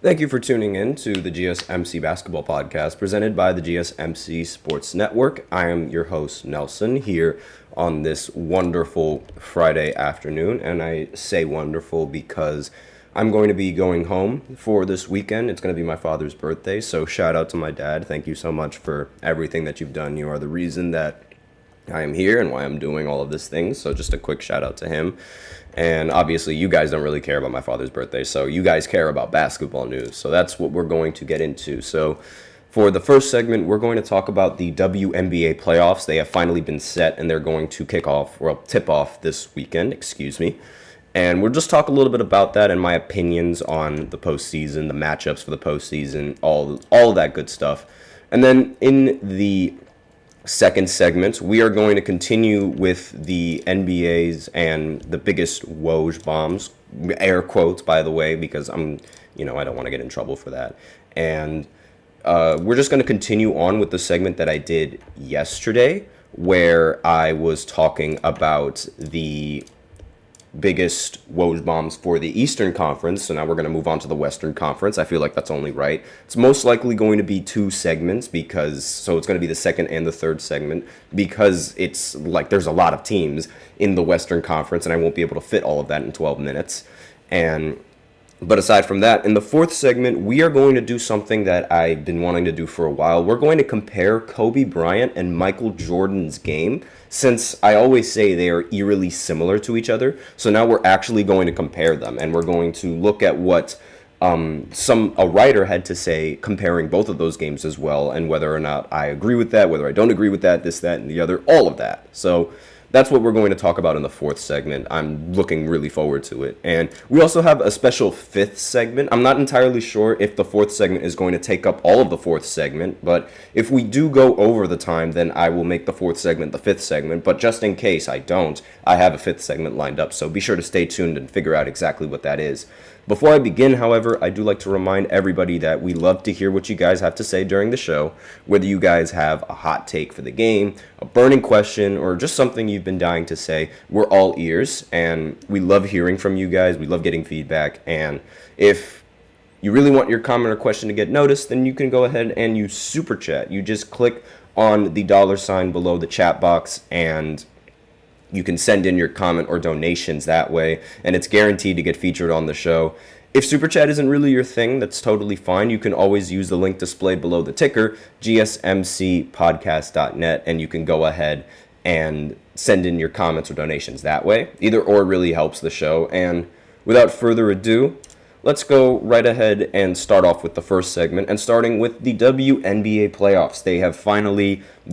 Thank you for tuning in to the GSMC Basketball Podcast presented by the GSMC Sports Network. I am your host, Nelson, here on this wonderful Friday afternoon. And I say wonderful because I'm going to be going home for this weekend. It's going to be my father's birthday. So shout out to my dad. Thank you so much for everything that you've done. You are the reason that I am here and why I'm doing all of this things. So just a quick shout out to him. And obviously, you guys don't really care about my father's birthday, so you guys care about basketball news. So that's what we're going to get into. So for the first segment, we're going to talk about the WNBA Playoffs. They have finally been set, and they're going to tip off this weekend, And we'll just talk a little bit about that and my opinions on the postseason, the matchups for the postseason, all of that good stuff. And then in the second segment, we are going to continue with the NBA's and the biggest Woj Bombs, air quotes, by the way, because I don't want to get in trouble for that. And we're just going to continue on with the segment that I did yesterday, where I was talking about the biggest Woj Bombs for the Eastern Conference. So now we're going to move on to the Western Conference. I feel like that's only right. It's most likely going to be two segments so it's going to be the second and the third segment because it's like there's a lot of teams in the Western Conference and I won't be able to fit all of that in 12 minutes. But aside from that, in the fourth segment, we are going to do something that I've been wanting to do for a while. We're going to compare Kobe Bryant and Michael Jordan's game, since I always say they are eerily similar to each other. So now we're actually going to compare them, and we're going to look at what a writer had to say comparing both of those games as well, and whether or not I agree with that, whether I don't agree with that, this, that, and the other, all of that. So that's what we're going to talk about in the fourth segment. I'm looking really forward to it. And we also have a special fifth segment. I'm not entirely sure if the fourth segment is going to take up all of the fourth segment, but if we do go over the time, then I will make the fourth segment the fifth segment. But just in case I don't, I have a fifth segment lined up. So be sure to stay tuned and figure out exactly what that is. Before I begin, however, I do like to remind everybody that we love to hear what you guys have to say during the show, whether you guys have a hot take for the game, a burning question, or just something you've been dying to say. We're all ears, and we love hearing from you guys. We love getting feedback, and if you really want your comment or question to get noticed, then you can go ahead and use Super Chat. You just click on the $ below the chat box, and you can send in your comment or donations that way, and it's guaranteed to get featured on the show. If Super Chat isn't really your thing, that's totally fine. You can always use the link displayed below the ticker, gsmcpodcast.net, and you can go ahead and send in your comments or donations that way. Either or really helps the show. And without further ado, let's go right ahead and start off with the first segment, and starting with the WNBA playoffs. The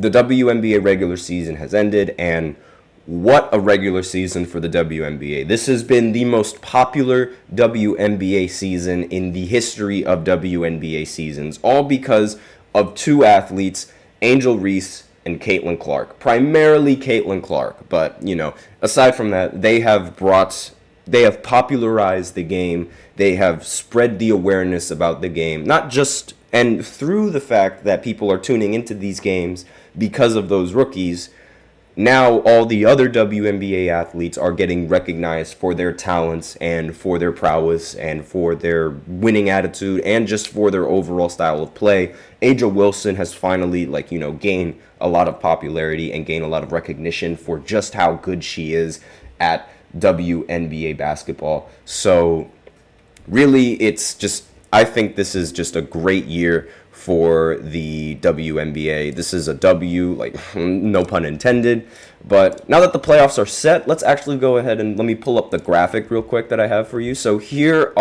WNBA regular season has ended, and what a regular season for the WNBA. This has been the most popular WNBA season in the history of WNBA seasons, all because of two athletes, Angel Reese and Caitlin Clark. Primarily Caitlin Clark, but, aside from that, they have popularized the game. They have spread the awareness about the game, and through the fact that people are tuning into these games because of those rookies. Now all the other WNBA athletes are getting recognized for their talents and for their prowess and for their winning attitude and just for their overall style of play. A'ja Wilson has finally, gained a lot of popularity and gained a lot of recognition for just how good she is at WNBA basketball. So really, I think this is just a great year for the WNBA. This is a W, no pun intended. But now that the playoffs are set, let's actually go ahead and let me pull up the graphic real quick that I have for you. So here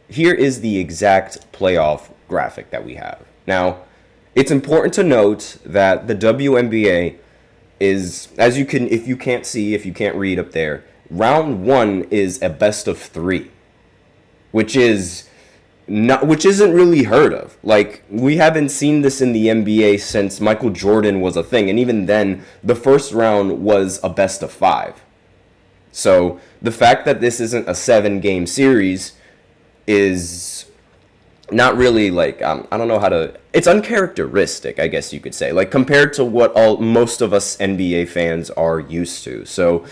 is the exact playoff graphic that we have. Now, it's important to note that the WNBA is, if you can't read up there, round one is a best of three, which isn't really heard of. We haven't seen this in the NBA since Michael Jordan was a thing, and even then, the first round was a best of five. So the fact that this isn't a 7-game series is not really I don't know how to. It's uncharacteristic, I guess you could say, compared to what most of us NBA fans are used to. So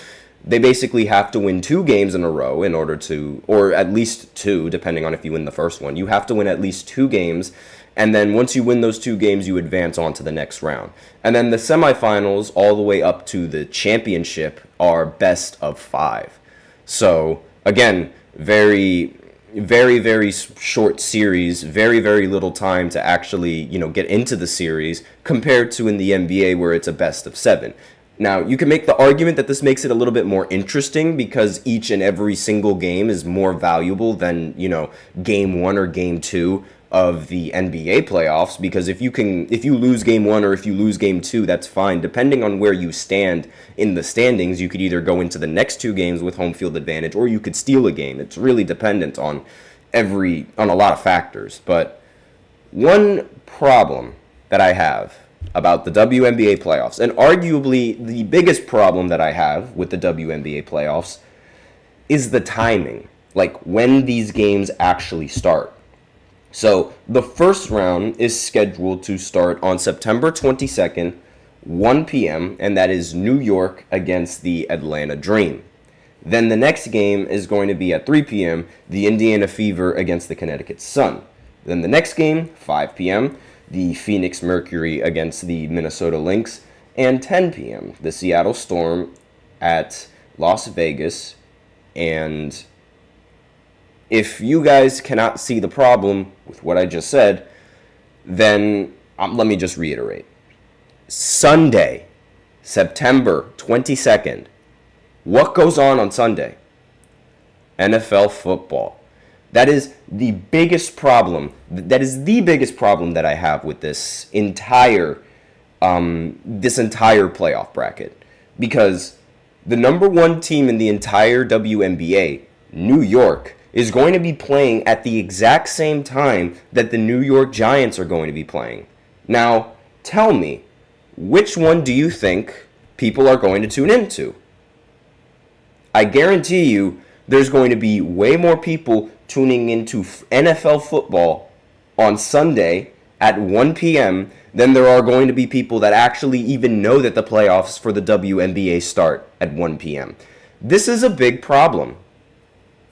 they basically have to win 2 games in a row in order to, or at least 2, depending on if you win the first one. You have to win at least 2 games, and then once you win those 2 games, you advance on to the next round. And then the semifinals all the way up to the championship are best of 5. So, again, very, very, very short series, very, very little time to actually, get into the series compared to in the NBA where it's a best of 7. Now, you can make the argument that this makes it a little bit more interesting because each and every single game is more valuable than, game 1 or game 2 of the NBA playoffs, because if you lose game 1 or if you lose game 2, that's fine. Depending on where you stand in the standings, you could either go into the next 2 games with home field advantage or you could steal a game. It's really dependent on a lot of factors. But one problem that I have about the WNBA playoffs, and arguably the biggest problem that I have with the WNBA playoffs, is the timing, like when these games actually start. So the first round is scheduled to start on September 22nd, 1 p.m., and that is New York against the Atlanta Dream. Then the next game is going to be at 3 p.m., the Indiana Fever against the Connecticut Sun. Then the next game, 5 p.m., the Phoenix Mercury against the Minnesota Lynx, and 10 p.m., the Seattle Storm at Las Vegas. And if you guys cannot see the problem with what I just said, then let me just reiterate. Sunday, September 22nd. What goes on Sunday? NFL football. That is the biggest problem. That is the biggest problem that I have with this entire playoff bracket, because the number 1 team in the entire WNBA, New York, is going to be playing at the exact same time that the New York Giants are going to be playing. Now, tell me, which one do you think people are going to tune into? I guarantee you there's going to be way more people tuning into NFL football on Sunday at 1 p.m. than there are going to be people that actually even know that the playoffs for the WNBA start at 1 p.m. This is a big problem.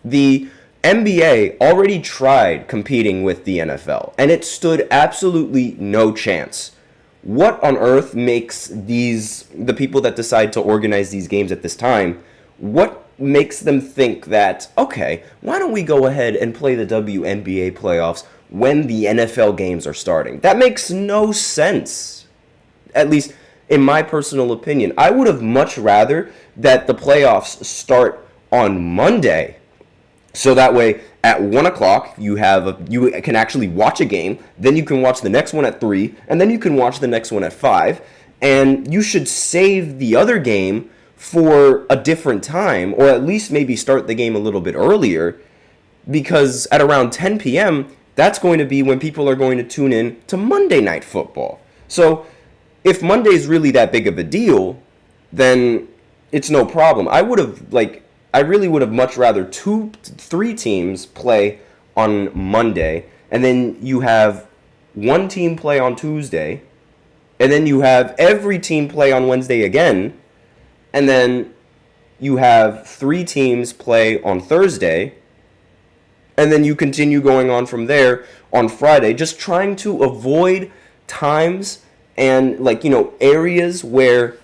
The NBA already tried competing with the NFL, and it stood absolutely no chance. What on earth makes the people that decide to organize these games at this time, what makes them think that, okay, why don't we go ahead and play the WNBA playoffs when the NFL games are starting? That makes no sense, at least in my personal opinion. I would have much rather that the playoffs start on Monday, so that way at 1 o'clock you can actually watch a game, then you can watch the next one at 3, and then you can watch the next one at 5, and you should save the other game for a different time, or at least maybe start the game a little bit earlier, because at around 10 p.m., that's going to be when people are going to tune in to Monday Night Football. So if Monday's really that big of a deal, then it's no problem. I really would have much rather 3 teams play on Monday, and then you have 1 team play on Tuesday, and then you have every team play on Wednesday again, and then you have 3 teams play on Thursday, and then you continue going on from there on Friday, just trying to avoid times and areas where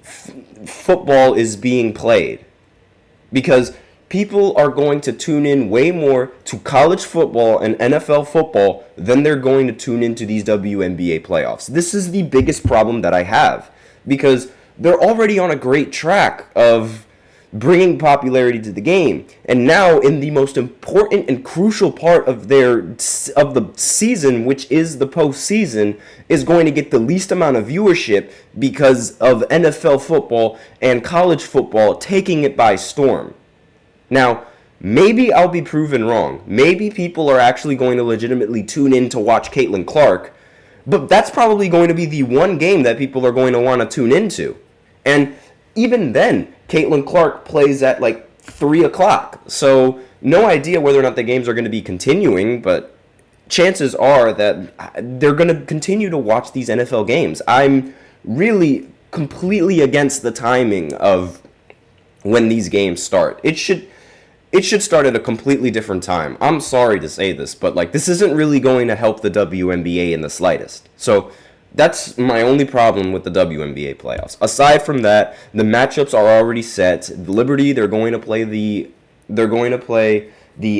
football is being played. Because people are going to tune in way more to college football and NFL football than they're going to tune into these WNBA playoffs. This is the biggest problem that I have, because they're already on a great track of bringing popularity to the game, and now in the most important and crucial part of the season, which is the postseason, is going to get the least amount of viewership because of NFL football and college football taking it by storm. Now, maybe I'll be proven wrong. Maybe people are actually going to legitimately tune in to watch Caitlin Clark, but that's probably going to be the one game that people are going to want to tune into. And even then, Caitlin Clark plays at 3 o'clock. So no idea whether or not the games are going to be continuing, but chances are that they're going to continue to watch these NFL games. I'm really completely against the timing of when these games start. It should start at a completely different time. I'm sorry to say this, but like this isn't really going to help the WNBA in the slightest. So that's my only problem with the WNBA playoffs. Aside from that, the matchups are already set. Liberty, they're going to play the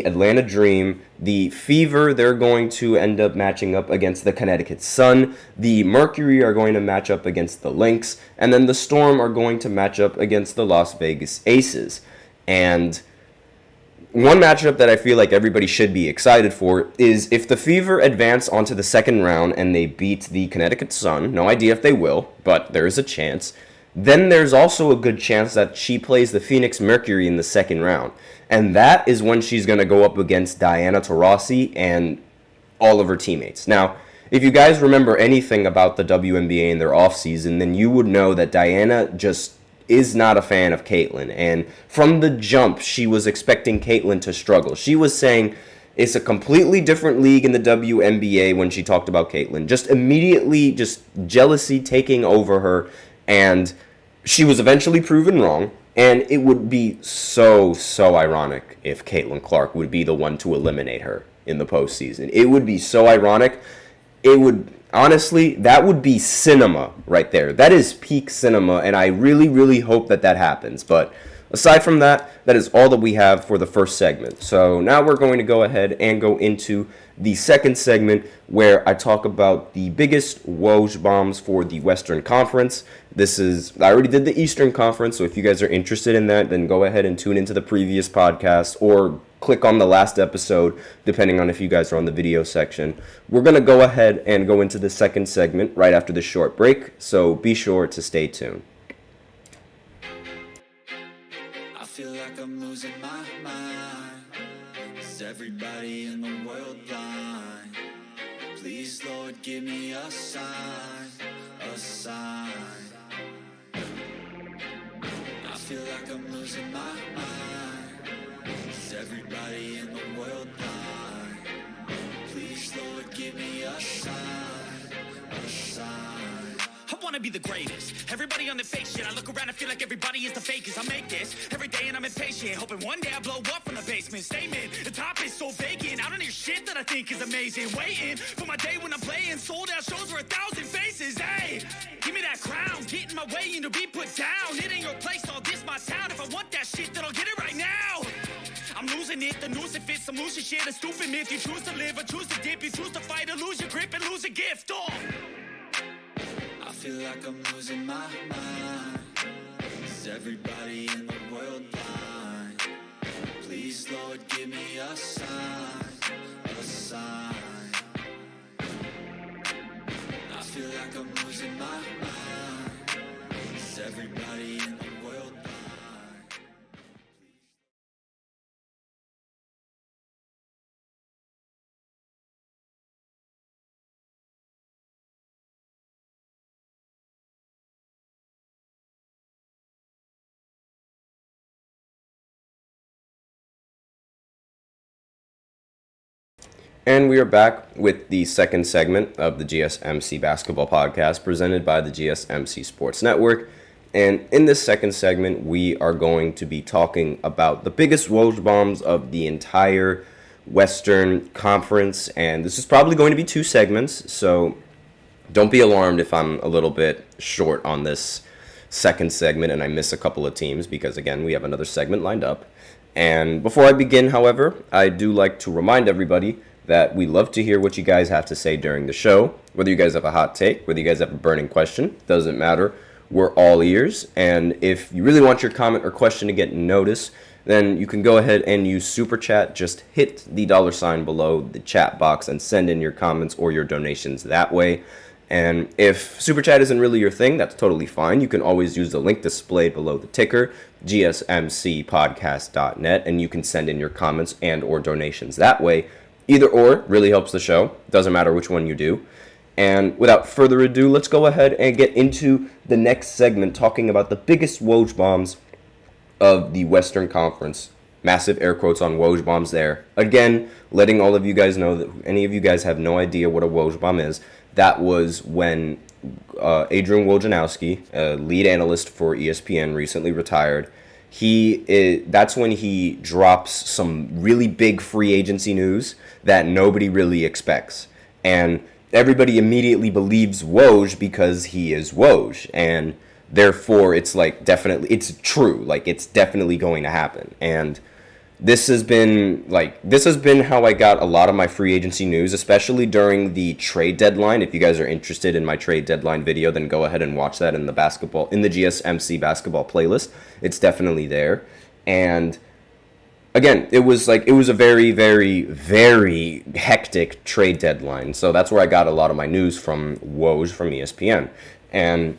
Atlanta Dream. The Fever, they're going to end up matching up against the Connecticut Sun. The Mercury are going to match up against the Lynx, and then the Storm are going to match up against the Las Vegas Aces. And one matchup that I feel like everybody should be excited for is if the Fever advance onto the second round and they beat the Connecticut Sun, no idea if they will, but there is a chance, then there's also a good chance that she plays the Phoenix Mercury in the second round. And that is when she's going to go up against Diana Taurasi and all of her teammates. Now, if you guys remember anything about the WNBA in their offseason, then you would know that Diana just is not a fan of Caitlyn, and from the jump, she was expecting Caitlyn to struggle. She was saying it's a completely different league in the WNBA when she talked about Caitlyn. Just immediately, just jealousy taking over her, and she was eventually proven wrong, and it would be so ironic if Caitlyn Clark would be the one to eliminate her in the postseason. It would be so ironic. It would... Honestly, that would be cinema right there. That is peak cinema, and I really hope that happens. But aside from that, that is all that we have for the first segment. So now we're going to go ahead and go into the second segment where I talk about the biggest Woj bombs for the Western Conference. I already did the Eastern Conference, so if you guys are interested in that, then go ahead and tune into the previous podcast or click on the last episode, depending on if you guys are on the video section. We're going to go ahead and go into the second segment right after this short break, so be sure to stay tuned. I feel like I'm losing my mind. Is everybody in the world blind? Please, Lord, give me a sign, a sign. I feel like I'm losing my mind. Is everybody in the world blind? Please, Lord, give me a sign, a sign. I wanna be the greatest. Everybody on the fake shit. I look around and feel like everybody is the fakest. I make this every day and I'm impatient, hoping one day I blow up from the basement. Statement, the top is so vacant. I don't hear shit that I think is amazing. Waiting for my day when I'm playing sold out shows for 1,000 faces. Hey, give me that crown, get in my way and to be put down. It ain't your place, all this my town. If I want that shit, then I'll get it right now. I'm losing it, the noose it fits. I'm losing shit, a stupid myth. You choose to live or choose to dip. You choose to fight or lose your grip and lose a gift. Oh, I feel like I'm losing my mind. Is everybody in the world blind? Please, Lord, give me a sign, a sign. I feel like I'm losing my mind. Is everybody in the world blind? And we are back with the second segment of the GSMC Basketball Podcast presented by the GSMC Sports Network. And in this second segment, we are going to be talking about the biggest Woj bombs of the entire Western Conference. And this is probably going to be 2 segments, so don't be alarmed if I'm a little bit short on this second segment and I miss a couple of teams because, again, we have another segment lined up. And before I begin, however, I do like to remind everybody that we love to hear what you guys have to say during the show. Whether you guys have a hot take, whether you guys have a burning question, doesn't matter. We're all ears. And if you really want your comment or question to get noticed, then you can go ahead and use Super Chat. Just hit the $ below the chat box and send in your comments or your donations that way. And if Super Chat isn't really your thing, that's totally fine. You can always use the link displayed below the ticker, gsmcpodcast.net, and you can send in your comments and or donations that way. Either or really helps the show. Doesn't matter which one you do. And without further ado, let's go ahead and get into the next segment talking about the biggest Woj bombs of the Western Conference. Massive air quotes on Woj bombs there. Again, letting all of you guys know that any of you guys have no idea what a Woj bomb is. That was when Adrian Wojnarowski, a lead analyst for ESPN, recently retired. that's when he drops some really big free agency news that nobody really expects. And everybody immediately believes Woj because he is Woj. And therefore, it's like definitely, it's true. Like, it's definitely going to happen. And this has been how I got a lot of my free agency news, especially during the trade deadline. If you guys are interested in my trade deadline video, then go ahead and watch that in the GSMC Basketball playlist. It's definitely there. And again, it was a very, very, very hectic trade deadline. So that's where I got a lot of my news from Woj from ESPN. And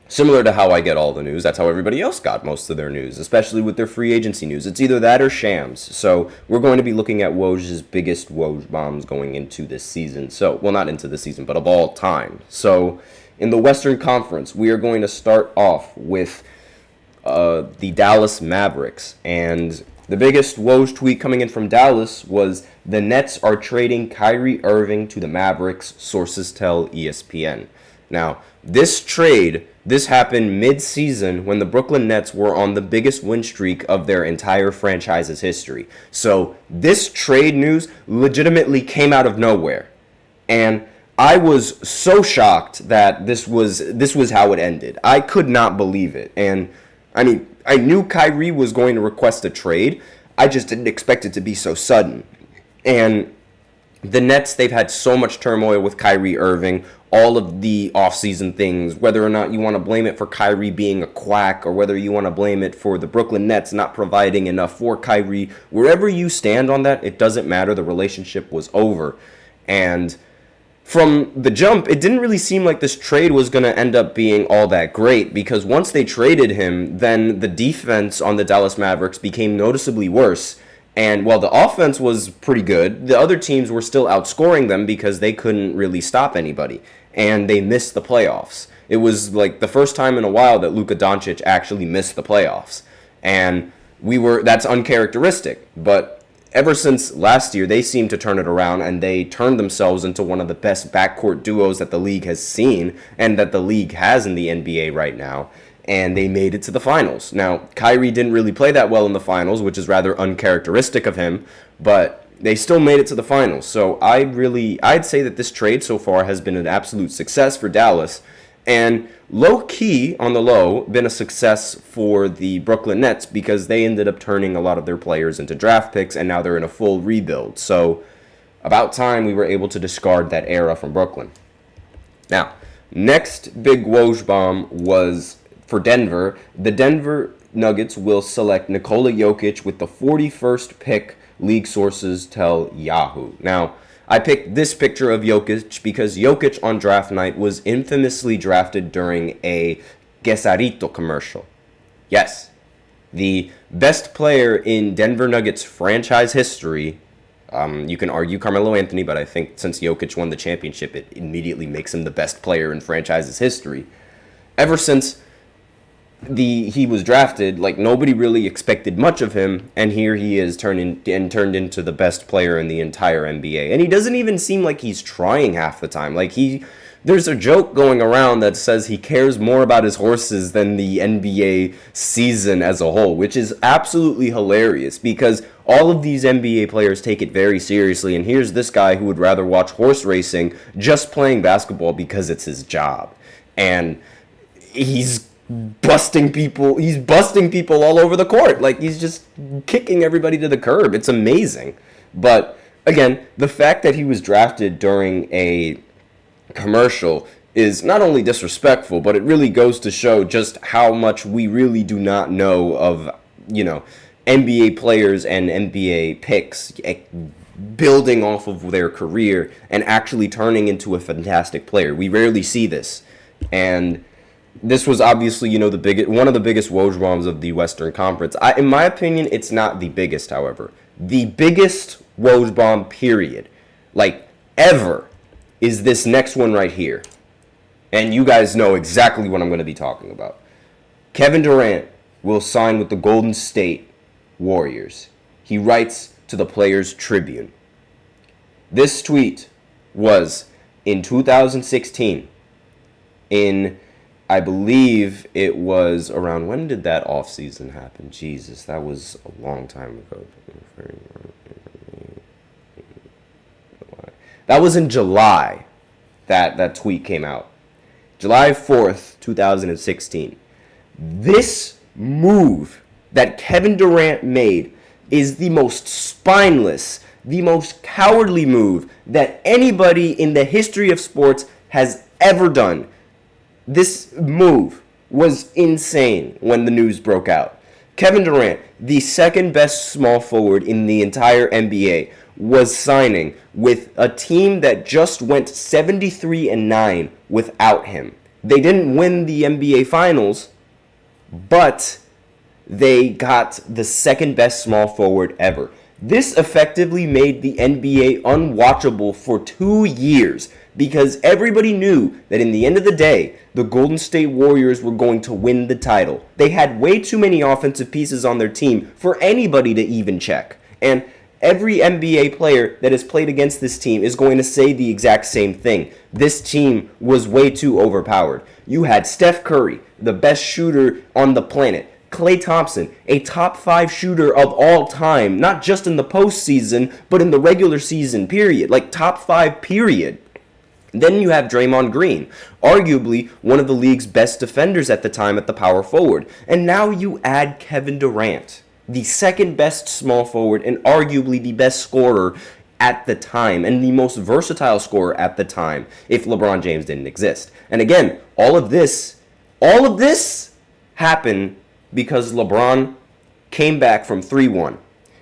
similar to how I get all the news, that's how everybody else got most of their news, especially with their free agency news. It's either that or Shams. So we're going to be looking at Woj's biggest Woj bombs going into this season. So, well, not into the season, but of all time. So in the Western Conference, we are going to start off with the Dallas Mavericks. And the biggest Woj tweet coming in from Dallas was, the Nets are trading Kyrie Irving to the Mavericks, sources tell ESPN. Now, this happened mid-season when the Brooklyn Nets were on the biggest win streak of their entire franchise's history. So this trade news legitimately came out of nowhere. And I was so shocked that this was how it ended. I could not believe it. And I mean, I knew Kyrie was going to request a trade. I just didn't expect it to be so sudden. And the Nets, they've had so much turmoil with Kyrie Irving, all of the offseason things, whether or not you want to blame it for Kyrie being a quack or whether you want to blame it for the Brooklyn Nets not providing enough for Kyrie. Wherever you stand on that, it doesn't matter. The relationship was over. And from the jump, it didn't really seem like this trade was going to end up being all that great, because once they traded him, then the defense on the Dallas Mavericks became noticeably worse. And while the offense was pretty good, the other teams were still outscoring them because they couldn't really stop anybody. And they missed the playoffs. It was like the first time in a while that Luka Doncic actually missed the playoffs. And that's uncharacteristic. But ever since last year, they seemed to turn it around, and they turned themselves into one of the best backcourt duos that the league has seen and that the league has in the NBA right now. And they made it to the finals. Now, Kyrie didn't really play that well in the finals, which is rather uncharacteristic of him, but they still made it to the finals. So I'd say that this trade so far has been an absolute success for Dallas, and low-key, on the low, been a success for the Brooklyn Nets, because they ended up turning a lot of their players into draft picks, and now they're in a full rebuild. So about time we were able to discard that era from Brooklyn. Now, next big Woj bomb was for Denver. The Denver Nuggets will select Nikola Jokic with the 41st pick, league sources tell Yahoo. Now, I picked this picture of Jokic because Jokic on draft night was infamously drafted during a Quesarito commercial. Yes, the best player in Denver Nuggets franchise history. You can argue Carmelo Anthony, but I think since Jokic won the championship, it immediately makes him the best player in franchise's history. Ever since he was drafted, like, nobody really expected much of him, and here he is turned into the best player in the entire NBA. And he doesn't even seem like he's trying half the time. Like, there's a joke going around that says he cares more about his horses than the NBA season as a whole, which is absolutely hilarious, because all of these NBA players take it very seriously, and here's this guy who would rather watch horse racing just playing basketball because it's his job. And he's busting people all over the court. Like, he's just kicking everybody to the curb. It's amazing. But again, the fact that he was drafted during a commercial is not only disrespectful, but it really goes to show just how much we really do not know of, NBA players and NBA picks building off of their career and actually turning into a fantastic player. We rarely see this. And this was obviously, one of the biggest Woj bombs of the Western Conference. In my opinion, it's not the biggest, however. The biggest Woj bomb, period, like, ever, is this next one right here. And you guys know exactly what I'm going to be talking about. Kevin Durant will sign with the Golden State Warriors. He writes to the Players Tribune. This tweet was in 2016 in I believe it was around, when did that offseason happen? Jesus, that was a long time ago. That was in July that tweet came out. July 4th, 2016. This move that Kevin Durant made is the most spineless, the most cowardly move that anybody in the history of sports has ever done. This move was insane when the news broke out. Kevin Durant, the second best small forward in the entire NBA, was signing with a team that just went 73-9 without him. They didn't win the NBA Finals, but they got the second best small forward ever. This effectively made the NBA unwatchable for 2 years because everybody knew that in the end of the day, the Golden State Warriors were going to win the title. They had way too many offensive pieces on their team for anybody to even check. And every NBA player that has played against this team is going to say the exact same thing. This team was way too overpowered. You had Steph Curry, the best shooter on the planet. Klay Thompson, a top 5 shooter of all time, not just in the postseason, but in the regular season period, like top 5 period. Then you have Draymond Green, arguably one of the league's best defenders at the time at the power forward. And now you add Kevin Durant, the second best small forward and arguably the best scorer at the time and the most versatile scorer at the time if LeBron James didn't exist. And again, all of this happened because LeBron came back from 3-1.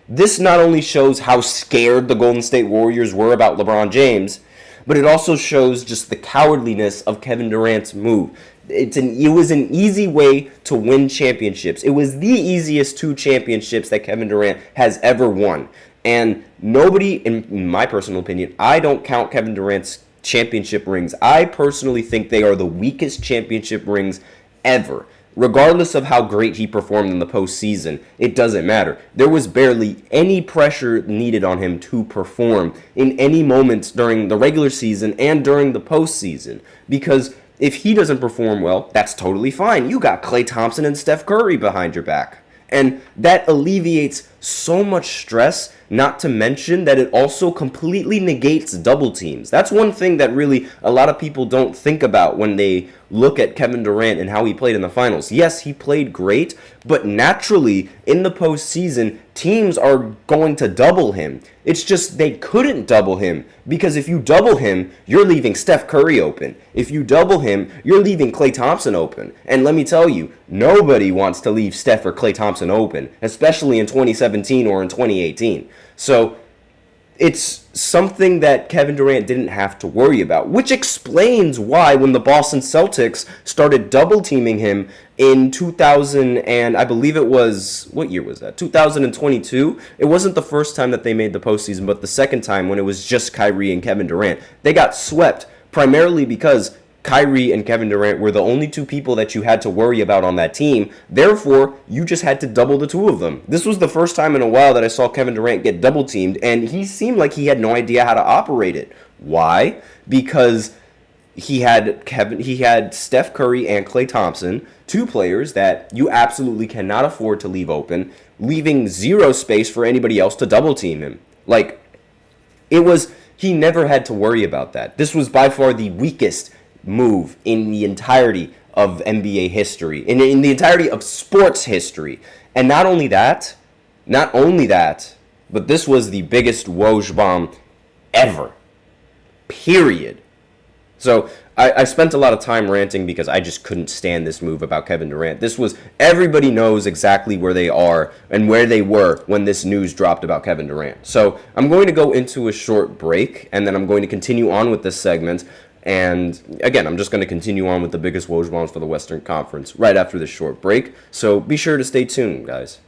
This not only shows how scared the Golden State Warriors were about LeBron James, but it also shows just the cowardliness of Kevin Durant's move. It was an easy way to win championships. It was the easiest 2 championships that Kevin Durant has ever won. And nobody, in my personal opinion, I don't count Kevin Durant's championship rings. I personally think they are the weakest championship rings ever. Regardless of how great he performed in the postseason, it doesn't matter. There was barely any pressure needed on him to perform in any moments during the regular season and during the postseason. Because if he doesn't perform well, that's totally fine. You got Klay Thompson and Steph Curry behind your back. And that alleviates so much stress, not to mention that it also completely negates double teams. That's one thing that really a lot of people don't think about when they look at Kevin Durant and how he played in the finals. Yes, he played great, but naturally in the postseason, teams are going to double him. It's just they couldn't double him because if you double him, you're leaving Steph Curry open. If you double him, you're leaving Klay Thompson open. And let me tell you, nobody wants to leave Steph or Klay Thompson open, especially in 2017 or in 2018. So it's something that Kevin Durant didn't have to worry about, which explains why when the Boston Celtics started double teaming him in 2000 and I believe it was, what year was that? 2022. It wasn't the first time that they made the postseason, but the second time when it was just Kyrie and Kevin Durant. They got swept primarily because Kyrie and Kevin Durant were the only 2 people that you had to worry about on that team. Therefore, you just had to double the 2 of them. This was the first time in a while that I saw Kevin Durant get double teamed, and he seemed like he had no idea how to operate it. Why? Because he had Steph Curry and Klay Thompson, 2 players that you absolutely cannot afford to leave open, leaving 0 space for anybody else to double team him. He never had to worry about that. This was by far the weakest move in the entirety of NBA history, in the entirety of sports history. And not only that, but this was the biggest Woj bomb ever. Period. So I spent a lot of time ranting because I just couldn't stand this move about Kevin Durant. Everybody knows exactly where they are and where they were when this news dropped about Kevin Durant. So I'm going to go into a short break, and then I'm going to continue on with this segment. And again, I'm just going to continue on with the biggest Woj bombs for the Western Conference right after this short break. So be sure to stay tuned, guys.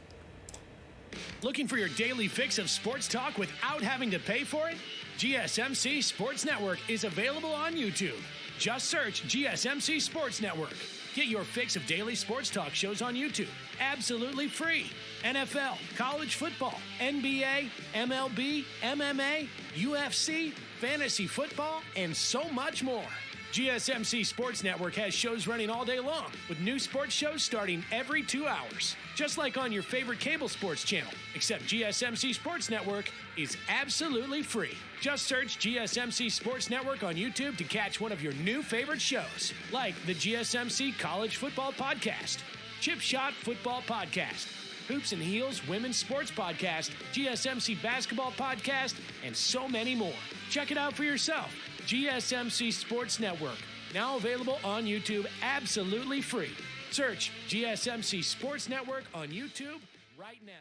Looking for your daily fix of sports talk without having to pay for it? GSMC Sports Network is available on YouTube. Just search GSMC Sports Network. Get your fix of daily sports talk shows on YouTube, absolutely free. NFL, college football, NBA, MLB, MMA, UFC, fantasy football, and so much more. GSMC Sports Network has shows running all day long, with new sports shows starting every 2 hours. Just like on your favorite cable sports channel, except GSMC Sports Network is absolutely free. Just search GSMC Sports Network on YouTube to catch one of your new favorite shows, like the GSMC College Football Podcast, Chip Shot Football Podcast, Hoops and Heels Women's Sports Podcast, GSMC Basketball Podcast, and so many more. Check it out for yourself. GSMC Sports Network, now available on YouTube absolutely free. Search GSMC Sports Network on YouTube right now.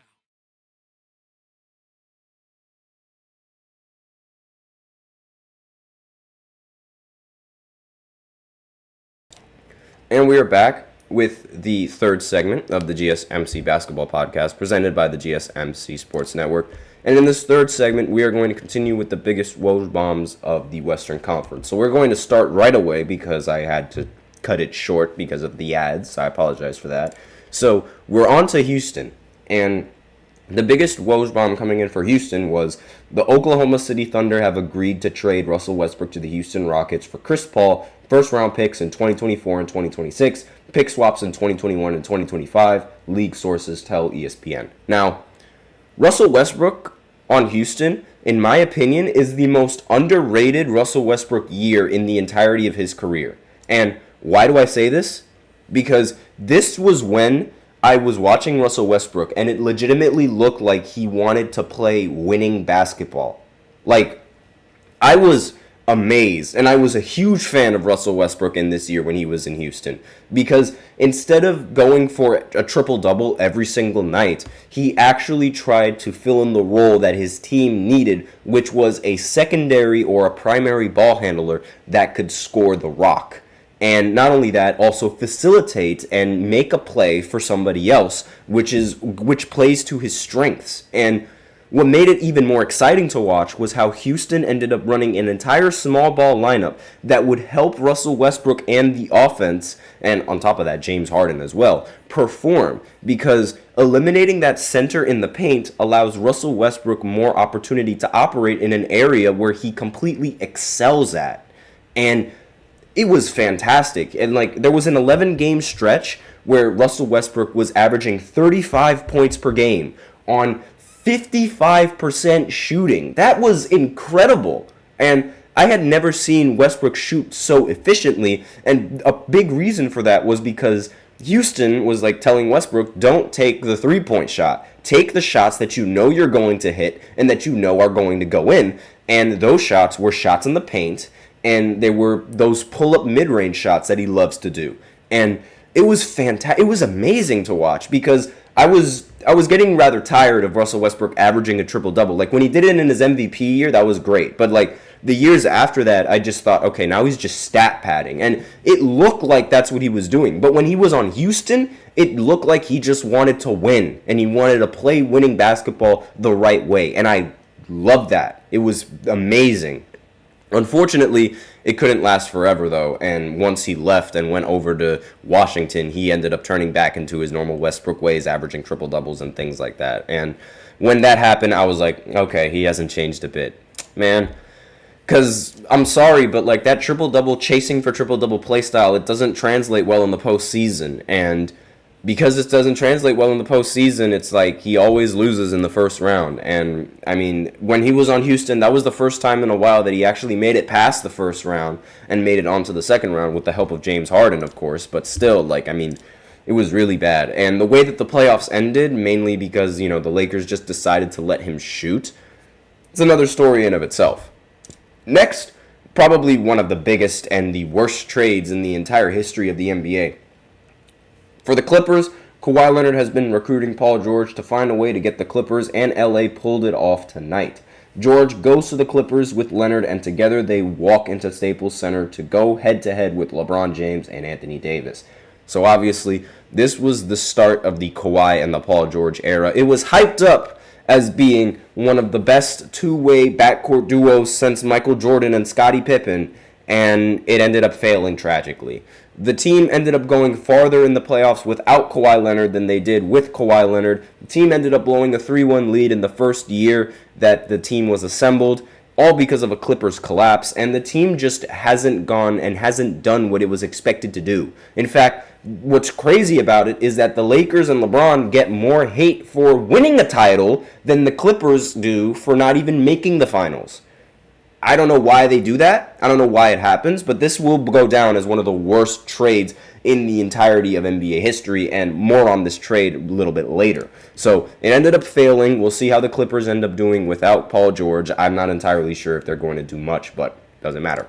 And we are back with the third segment of the GSMC Basketball Podcast presented by the GSMC Sports Network. And in this third segment, we are going to continue with the biggest Woj Bombs of the Western Conference. So we're going to start right away because I had to cut it short because of the ads. I apologize for that. So we're on to Houston. And the biggest Woj bomb coming in for Houston was the Oklahoma City Thunder have agreed to trade Russell Westbrook to the Houston Rockets for Chris Paul, first-round picks in 2024 and 2026, pick swaps in 2021 and 2025, league sources tell ESPN. Now, Russell Westbrook on Houston, in my opinion, is the most underrated Russell Westbrook year in the entirety of his career. And why do I say this? Because this was when I was watching Russell Westbrook, and it legitimately looked like he wanted to play winning basketball. Like, I was amazed, and I was a huge fan of Russell Westbrook in this year when he was in Houston, because instead of going for a triple-double every single night, he actually tried to fill in the role that his team needed, which was a secondary or a primary ball handler that could score the rock. And not only that, also facilitate and make a play for somebody else, which plays to his strengths. And what made it even more exciting to watch was how Houston ended up running an entire small ball lineup that would help Russell Westbrook and the offense, and on top of that, James Harden as well, perform. Because eliminating that center in the paint allows Russell Westbrook more opportunity to operate in an area where he completely excels at. And it was fantastic. And like, there was an 11-game stretch where Russell Westbrook was averaging 35 points per game on 55% shooting. That was incredible. And I had never seen Westbrook shoot so efficiently. And a big reason for that was because Houston was like telling Westbrook, don't take the three-point shot. Take the shots that you know you're going to hit and that you know are going to go in. And those shots were shots in the paint. And they were those pull-up mid-range shots that he loves to do. And it was fantastic. It was amazing to watch because I was getting rather tired of Russell Westbrook averaging a triple-double. Like, when he did it in his MVP year, that was great. But, like, the years after that, I just thought, okay, now he's just stat padding. And it looked like that's what he was doing. But when he was on Houston, it looked like he just wanted to win. And he wanted to play winning basketball the right way. And I loved that. It was amazing. Unfortunately, it couldn't last forever, though, and once he left and went over to Washington, he ended up turning back into his normal Westbrook ways, averaging triple-doubles and things like that. And when that happened, I was like, okay, he hasn't changed a bit. Man, because I'm sorry, but like that triple-double, chasing for triple-double play style, it doesn't translate well in the postseason, and because it doesn't translate well in the postseason, it's like he always loses in the first round. And, I mean, when he was on Houston, that was the first time in a while that he actually made it past the first round and made it onto the second round with the help of James Harden, of course. But still, like, I mean, it was really bad. And the way that the playoffs ended, mainly because, you know, the Lakers just decided to let him shoot, it's another story in of itself. Next, probably one of the biggest and the worst trades in the entire history of the NBA. For the Clippers, Kawhi Leonard has been recruiting Paul George to find a way to get the Clippers, and LA pulled it off tonight. George goes to the Clippers with Leonard, and together they walk into Staples Center to go head-to-head with LeBron James and Anthony Davis. So obviously, this was the start of the Kawhi and the Paul George era. It was hyped up as being one of the best two-way backcourt duos since Michael Jordan and Scottie Pippen, and it ended up failing tragically. The team ended up going farther in the playoffs without Kawhi Leonard than they did with Kawhi Leonard. The team ended up blowing a 3-1 lead in the first year that the team was assembled, all because of a Clippers collapse, and the team just hasn't gone and hasn't done what it was expected to do. In fact, what's crazy about it is that the Lakers and LeBron get more hate for winning a title than the Clippers do for not even making the finals. I don't know why they do that. I don't know why it happens, but this will go down as one of the worst trades in the entirety of NBA history, and more on this trade a little bit later. So it ended up failing. We'll see how the Clippers end up doing without Paul George. I'm not entirely sure if they're going to do much, but doesn't matter.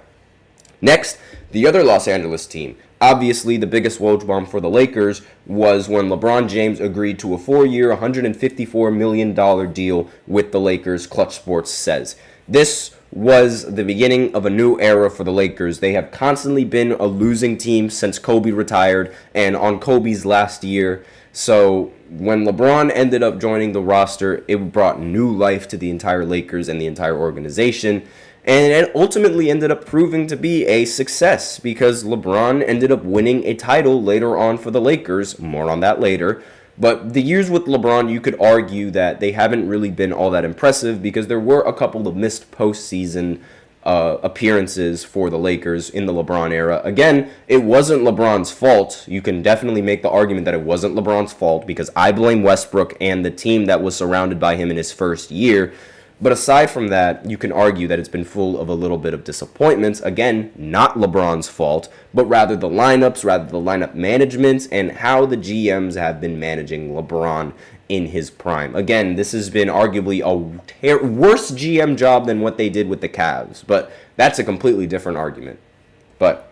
Next, the other Los Angeles team. Obviously, the biggest Woj bomb for the Lakers was when LeBron James agreed to a 4-year, $154 million deal with the Lakers, Clutch Sports says. This was the beginning of a new era for the Lakers. They have constantly been a losing team since Kobe retired and on Kobe's last year. So when LeBron ended up joining the roster, it brought new life to the entire Lakers and the entire organization. And it ultimately ended up proving to be a success because LeBron ended up winning a title later on for the Lakers. More on that later. But the years with LeBron, you could argue that they haven't really been all that impressive because there were a couple of missed postseason appearances for the Lakers in the LeBron era. Again, it wasn't LeBron's fault. You can definitely make the argument that it wasn't LeBron's fault because I blame Westbrook and the team that was surrounded by him in his first year. But aside from that, you can argue that it's been full of a little bit of disappointments. Again, not LeBron's fault, but rather the lineups, rather the lineup management, and how the GMs have been managing LeBron in his prime. Again, this has been arguably a worse GM job than what they did with the Cavs, but that's a completely different argument. But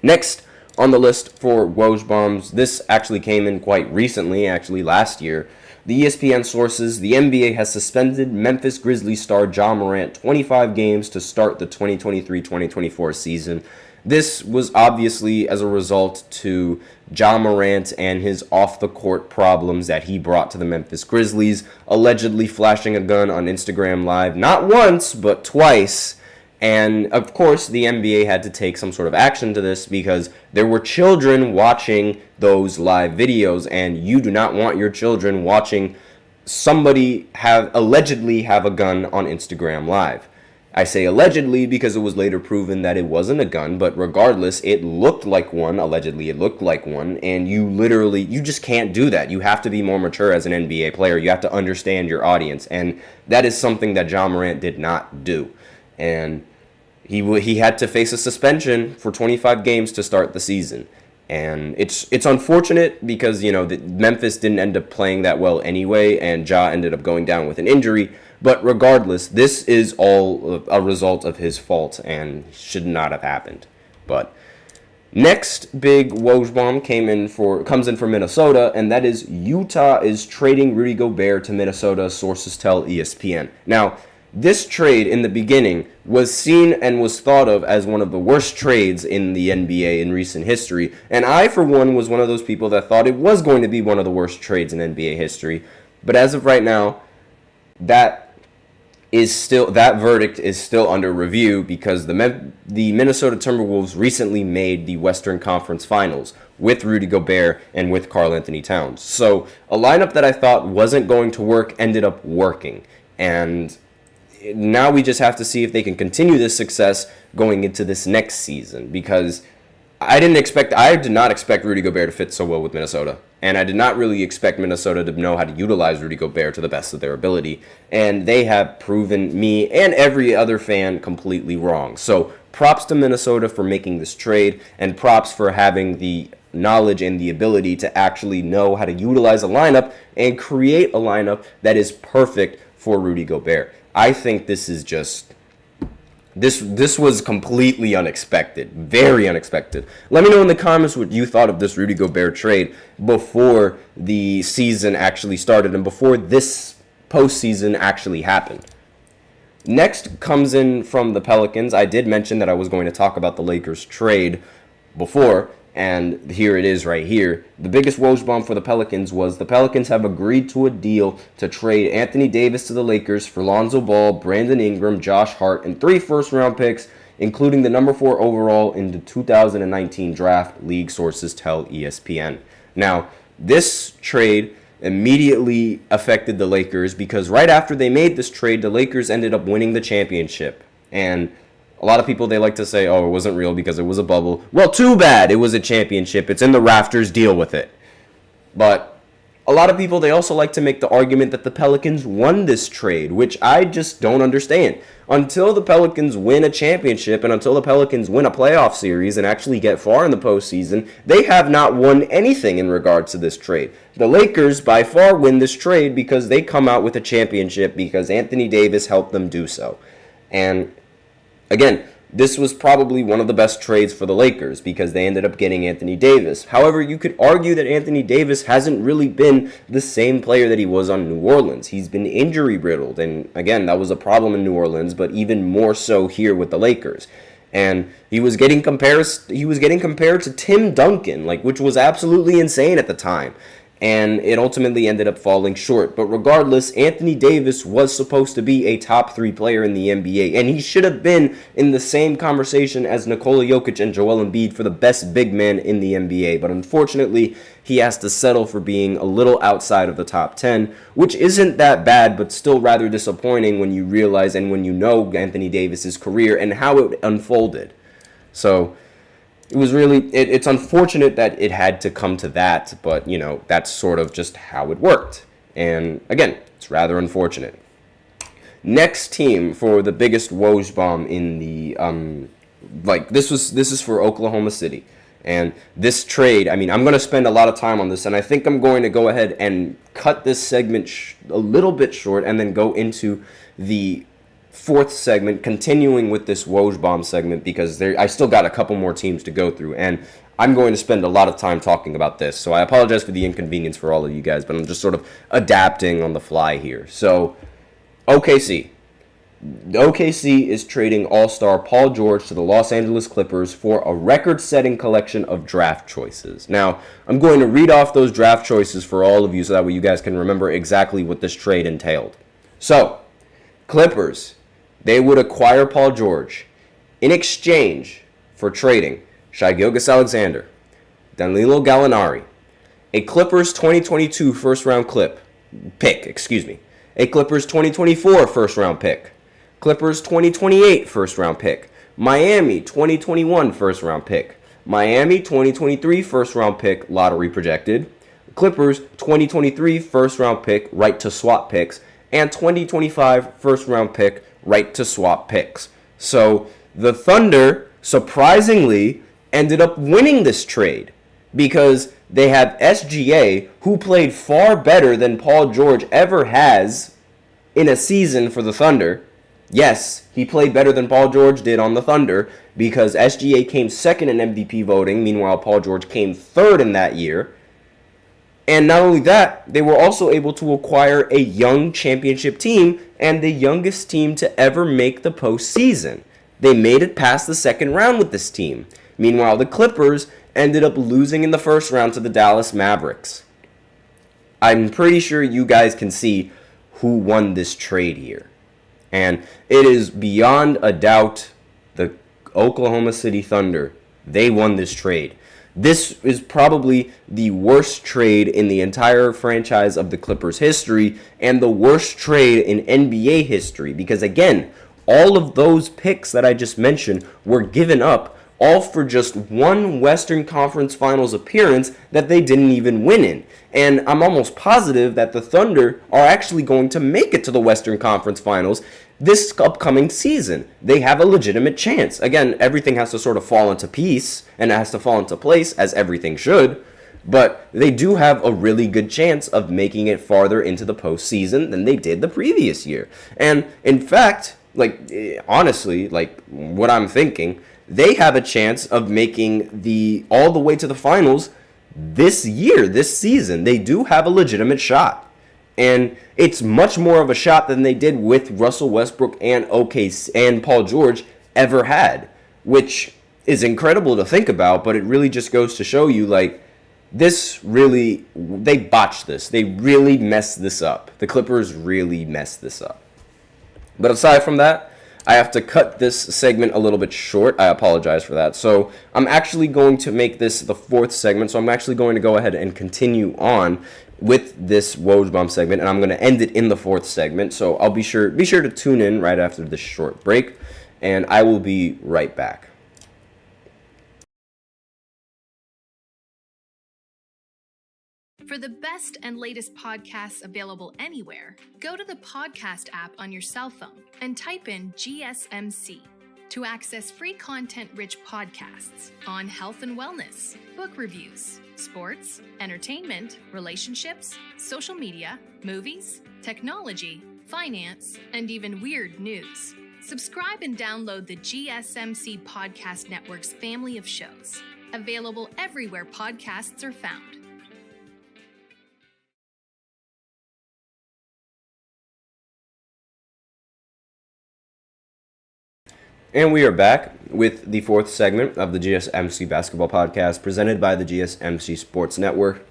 next on the list for Woj Bombs, this actually came in quite recently, actually last year. The ESPN sources, the NBA has suspended Memphis Grizzlies star Ja Morant 25 games to start the 2023-2024 season. This was obviously as a result to Ja Morant and his off-the-court problems that he brought to the Memphis Grizzlies, allegedly flashing a gun on Instagram Live, not once, but twice. And, of course, the NBA had to take some sort of action to this because there were children watching those live videos, and you do not want your children watching somebody allegedly have a gun on Instagram Live. I say allegedly because it was later proven that it wasn't a gun, but regardless, it looked like one. Allegedly, it looked like one, and you just can't do that. You have to be more mature as an NBA player. You have to understand your audience, and that is something that Ja Morant did not do. And he had to face a suspension for 25 games to start the season. And it's unfortunate because, Memphis didn't end up playing that well anyway, and Ja ended up going down with an injury. But regardless, this is all a result of his fault and should not have happened. But next big Woj bomb comes in for Minnesota, and that is Utah is trading Rudy Gobert to Minnesota, sources tell ESPN. Now, this trade in the beginning was seen and was thought of as one of the worst trades in the NBA in recent history. And I, for one, was one of those people that thought it was going to be one of the worst trades in NBA history. But as of right now, that verdict is still under review because the Minnesota Timberwolves recently made the Western Conference Finals with Rudy Gobert and with Karl Anthony Towns. So a lineup that I thought wasn't going to work ended up working. And now we just have to see if they can continue this success going into this next season because I did not expect Rudy Gobert to fit so well with Minnesota. And I did not really expect Minnesota to know how to utilize Rudy Gobert to the best of their ability. And they have proven me and every other fan completely wrong. So props to Minnesota for making this trade, and props for having the knowledge and the ability to actually know how to utilize a lineup and create a lineup that is perfect for Rudy Gobert. I think this is just... This was completely unexpected. Very unexpected. Let me know in the comments what you thought of this Rudy Gobert trade before the season actually started and before this postseason actually happened. Next comes in from the Pelicans. I did mention that I was going to talk about the Lakers trade before, and here it is right here. The biggest Woj bomb for the Pelicans was the Pelicans have agreed to a deal to trade Anthony Davis to the Lakers for Lonzo Ball, Brandon Ingram, Josh Hart, and 3 first-round picks, including the number 4 overall in the 2019 draft, league sources tell ESPN. Now, this trade immediately affected the Lakers because right after they made this trade, the Lakers ended up winning the championship. And a lot of people, they like to say, oh, it wasn't real because it was a bubble. Well, too bad. It was a championship. It's in the rafters. Deal with it. But a lot of people, they also like to make the argument that the Pelicans won this trade, which I just don't understand. Until the Pelicans win a championship and until the Pelicans win a playoff series and actually get far in the postseason, they have not won anything in regards to this trade. The Lakers by far win this trade because they come out with a championship because Anthony Davis helped them do so. And again, this was probably one of the best trades for the Lakers because they ended up getting Anthony Davis. However, you could argue that Anthony Davis hasn't really been the same player that he was on New Orleans. He's been injury riddled, and again, that was a problem in New Orleans, but even more so here with the Lakers. And he was getting compared to Tim Duncan, which was absolutely insane at the time. And it ultimately ended up falling short. But regardless, Anthony Davis was supposed to be a top 3 player in the NBA. And he should have been in the same conversation as Nikola Jokic and Joel Embiid for the best big man in the NBA. But unfortunately, he has to settle for being a little outside of the top 10, which isn't that bad, but still rather disappointing when you realize and when you know Anthony Davis's career and how it unfolded. So it was really, it's unfortunate that it had to come to that, but, that's sort of just how it worked. And, again, it's rather unfortunate. Next team for the biggest Woj bomb in the, this is for Oklahoma City. And this trade, I'm going to spend a lot of time on this, and I think I'm going to go ahead and cut this segment a little bit short and then go into the fourth segment, continuing with this Woj bomb segment because I still got a couple more teams to go through, and I'm going to spend a lot of time talking about this. So I apologize for the inconvenience for all of you guys, but I'm just sort of adapting on the fly here. So OKC. OKC is trading all-star Paul George to the Los Angeles Clippers for a record-setting collection of draft choices. Now, I'm going to read off those draft choices for all of you so that way you guys can remember exactly what this trade entailed. So, Clippers, they would acquire Paul George in exchange for trading Shai Gilgeous-Alexander, Danilo Gallinari, a Clippers 2022 first-round pick, a Clippers 2024 first-round pick, Clippers 2028 first-round pick, Miami 2021 first-round pick, Miami 2023 first-round pick, lottery projected, Clippers 2023 first-round pick, right to swap picks, and 2025 first-round pick, right to swap picks. So the Thunder, surprisingly, ended up winning this trade because they have SGA, who played far better than Paul George ever has in a season for the Thunder. Yes, he played better than Paul George did on the Thunder because SGA came second in MVP voting. Meanwhile, Paul George came third in that year. And not only that, they were also able to acquire a young championship team and the youngest team to ever make the postseason. They made it past the second round with this team. Meanwhile, the Clippers ended up losing in the first round to the Dallas Mavericks. I'm pretty sure you guys can see who won this trade here. And it is beyond a doubt the Oklahoma City Thunder. They won this trade. This is probably the worst trade in the entire franchise of the Clippers history and the worst trade in NBA history because, again, all of those picks that I just mentioned were given up all for just one Western Conference Finals appearance that they didn't even win in. And I'm almost positive that the Thunder are actually going to make it to the Western Conference Finals this upcoming season. They have a legitimate chance. Again, everything has to sort of fall into piece and it has to fall into place, as everything should. But they do have a really good chance of making it farther into the postseason than they did the previous year. And in fact, honestly, what I'm thinking, they have a chance of making all the way to the finals this year, this season. They do have a legitimate shot. And it's much more of a shot than they did with Russell Westbrook and Paul George ever had, which is incredible to think about, but it really just goes to show you, they botched this. They really messed this up. The Clippers really messed this up. But aside from that, I have to cut this segment a little bit short. I apologize for that. So I'm actually going to make this the fourth segment. So I'm actually going to go ahead and continue on with this Woj Bomb segment, and I'm going to end it in the fourth segment. So I'll be sure to tune in right after this short break, and I will be right back. For the best and latest podcasts available anywhere, go to the podcast app on your cell phone and type in GSMC to access free content-rich podcasts on health and wellness, book reviews, sports, entertainment, relationships, social media, movies, technology, finance, and even weird news. Subscribe and download the GSMC Podcast Network's family of shows, available everywhere podcasts are found. And we are back with the fourth segment of the GSMC Basketball Podcast presented by the GSMC Sports Network.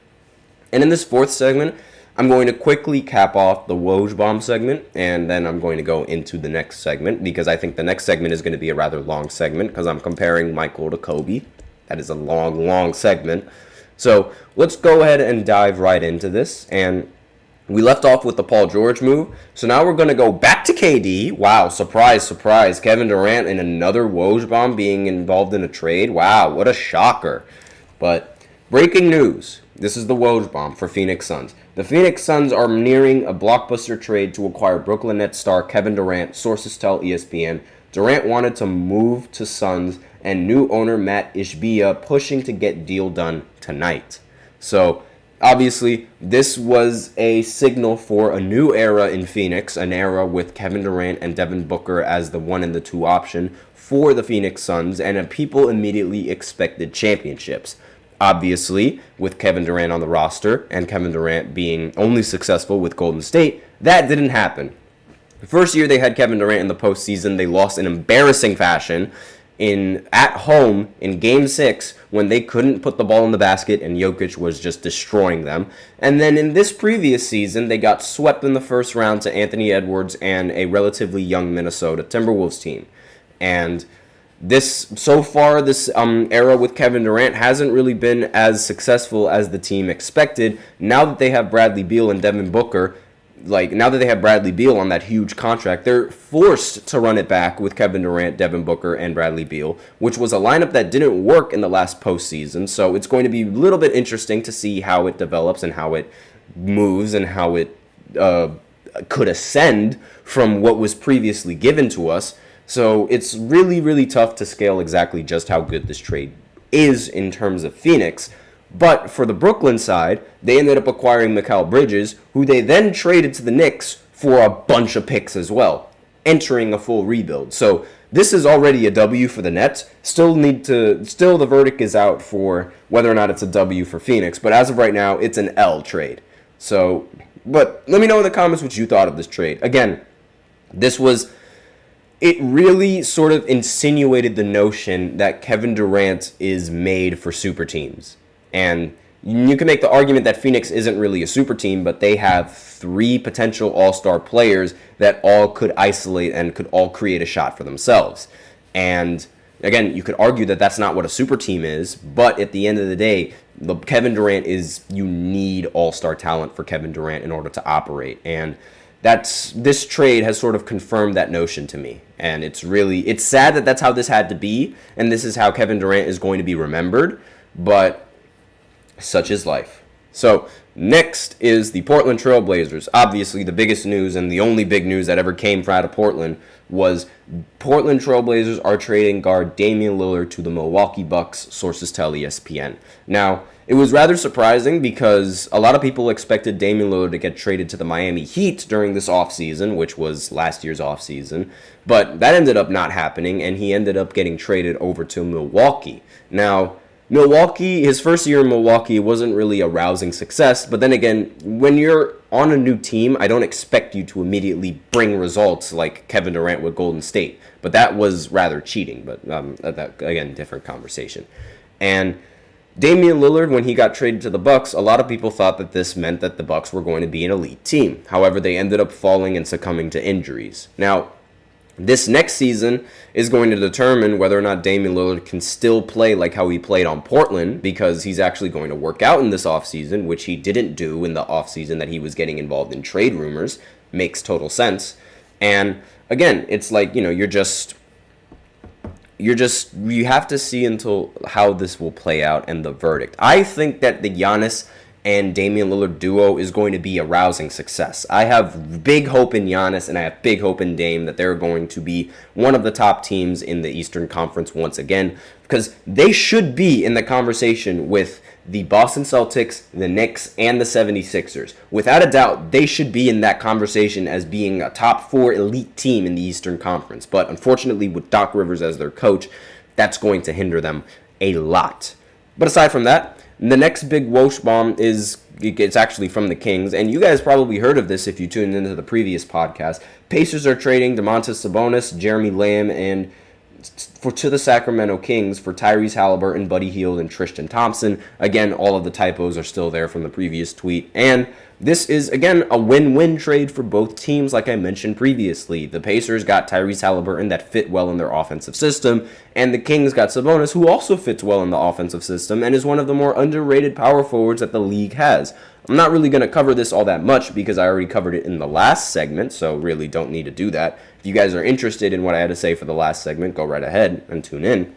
And in this fourth segment, I'm going to quickly cap off the Woj Bomb segment, and then I'm going to go into the next segment because I think the next segment is going to be a rather long segment because I'm comparing Michael to Kobe. That is a long, long segment. So let's go ahead and dive right into this. And we left off with the Paul George move, so now we're going to go back to KD. Wow, surprise, surprise. Kevin Durant and another Woj Bomb being involved in a trade. Wow, what a shocker. But breaking news, this is the Woj Bomb for Phoenix Suns. The Phoenix Suns are nearing a blockbuster trade to acquire Brooklyn Nets star Kevin Durant, sources tell ESPN. Durant wanted to move to Suns, and new owner Matt Ishbia pushing to get deal done tonight. So obviously, this was a signal for a new era in Phoenix, an era with Kevin Durant and Devin Booker as the 1 and the 2 option for the Phoenix Suns, and people immediately expected championships. Obviously, with Kevin Durant on the roster and Kevin Durant being only successful with Golden State, that didn't happen. The first year they had Kevin Durant in the postseason, they lost in embarrassing fashion at home in Game 6 when they couldn't put the ball in the basket and Jokic was just destroying them. And then in this previous season, they got swept in the first round to Anthony Edwards and a relatively young Minnesota Timberwolves team. And this era with Kevin Durant hasn't really been as successful as the team expected. Now that they have Bradley Beal and Devin Booker, now that they have Bradley Beal on that huge contract, they're forced to run it back with Kevin Durant, Devin Booker, and Bradley Beal, which was a lineup that didn't work in the last postseason. So it's going to be a little bit interesting to see how it develops and how it moves and how it could ascend from what was previously given to us. So it's really, really tough to scale exactly just how good this trade is in terms of Phoenix. But for the Brooklyn side, they ended up acquiring Mikal Bridges, who they then traded to the Knicks for a bunch of picks as well, entering a full rebuild. So this is already a W for the Nets. Still the verdict is out for whether or not it's a W for Phoenix. But as of right now, it's an L trade. So, but let me know in the comments what you thought of this trade. Again, it really sort of insinuated the notion that Kevin Durant is made for super teams. And you can make the argument that Phoenix isn't really a super team, but they have 3 potential all-star players that all could isolate and could all create a shot for themselves. And again, you could argue that that's not what a super team is, but at the end of the day, you need all-star talent for Kevin Durant in order to operate. And this trade has sort of confirmed that notion to me. And it's sad that that's how this had to be, and this is how Kevin Durant is going to be remembered, but such is life. So next is the Portland Trail Blazers. Obviously, the biggest news and the only big news that ever came out of Portland was Portland Trail Blazers are trading guard Damian Lillard to the Milwaukee Bucks, sources tell ESPN. Now, it was rather surprising because a lot of people expected Damian Lillard to get traded to the Miami Heat during this offseason, which was last year's offseason, but that ended up not happening, and he ended up getting traded over to Milwaukee. Now, Milwaukee, his first year in Milwaukee wasn't really a rousing success, but then again, when you're on a new team, I don't expect you to immediately bring results like Kevin Durant with Golden State, but that was rather cheating, but again, different conversation. And Damian Lillard, when he got traded to the Bucks, a lot of people thought that this meant that the Bucks were going to be an elite team. However, they ended up falling and succumbing to injuries. Now, This next season is going to determine whether or not Damian Lillard can still play like how he played on Portland, because he's actually going to work out in this offseason, which he didn't do in the offseason that he was getting involved in trade rumors. Makes total sense. And again, it's like, you have to see until how this will play out and the verdict. I think that the Giannis and Damian Lillard duo is going to be a rousing success. I have big hope in Giannis and I have big hope in Dame that they're going to be one of the top teams in the Eastern Conference once again, because they should be in the conversation with the Boston Celtics, the Knicks, and the 76ers. Without a doubt, they should be in that conversation as being a top 4 elite team in the Eastern Conference. But unfortunately, with Doc Rivers as their coach, that's going to hinder them a lot. But aside from that, the next big Woj bomb it's actually from the Kings, and you guys probably heard of this if you tuned into the previous podcast. Pacers are trading Domantas Sabonis, Jeremy Lamb, and to the Sacramento Kings for Tyrese Halliburton, Buddy Hield, and Tristan Thompson. Again, all of the typos are still there from the previous tweet, and this is, again, a win-win trade for both teams, like I mentioned previously. The Pacers got Tyrese Halliburton that fit well in their offensive system, and the Kings got Sabonis, who also fits well in the offensive system and is one of the more underrated power forwards that the league has. I'm not really going to cover this all that much because I already covered it in the last segment, so really don't need to do that. If you guys are interested in what I had to say for the last segment, go right ahead and tune in.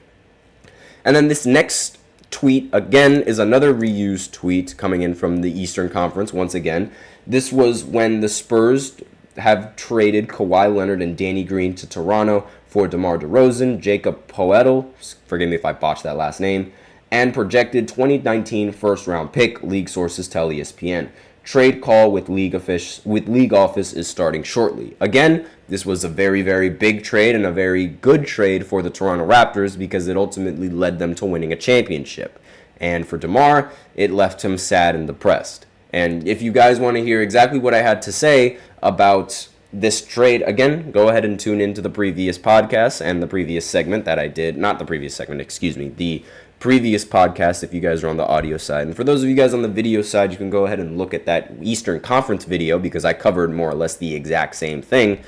And then this next tweet, again, is another reused tweet coming in from the Eastern Conference once again. This was when the Spurs have traded Kawhi Leonard and Danny Green to Toronto for DeMar DeRozan, Jacob Poeltl, forgive me if I botched that last name, and projected 2019 first-round pick, league sources tell ESPN. Trade call with league office is starting shortly. Again, this was a very, very big trade and a very good trade for the Toronto Raptors because it ultimately led them to winning a championship. And for DeMar, it left him sad and depressed. And if you guys want to hear exactly what I had to say about this trade, again, go ahead and tune into the previous podcast and the previous segment that I did. Not the previous segment, excuse me. The previous podcast if you guys are on the audio side. And for those of you guys on the video side, you can go ahead and look at that Eastern Conference video because I covered more or less the exact same thing.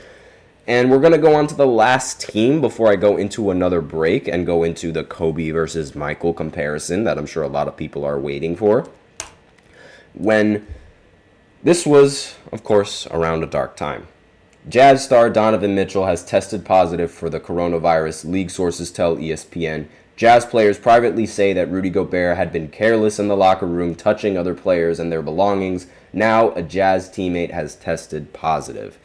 And we're going to go on to the last team before I go into another break and go into the Kobe versus Michael comparison that I'm sure a lot of people are waiting for. When this was, of course, around a dark time. Jazz star Donovan Mitchell has tested positive for the coronavirus, league sources tell ESPN. Jazz players privately say that Rudy Gobert had been careless in the locker room, touching other players and their belongings. Now a Jazz teammate has tested positive.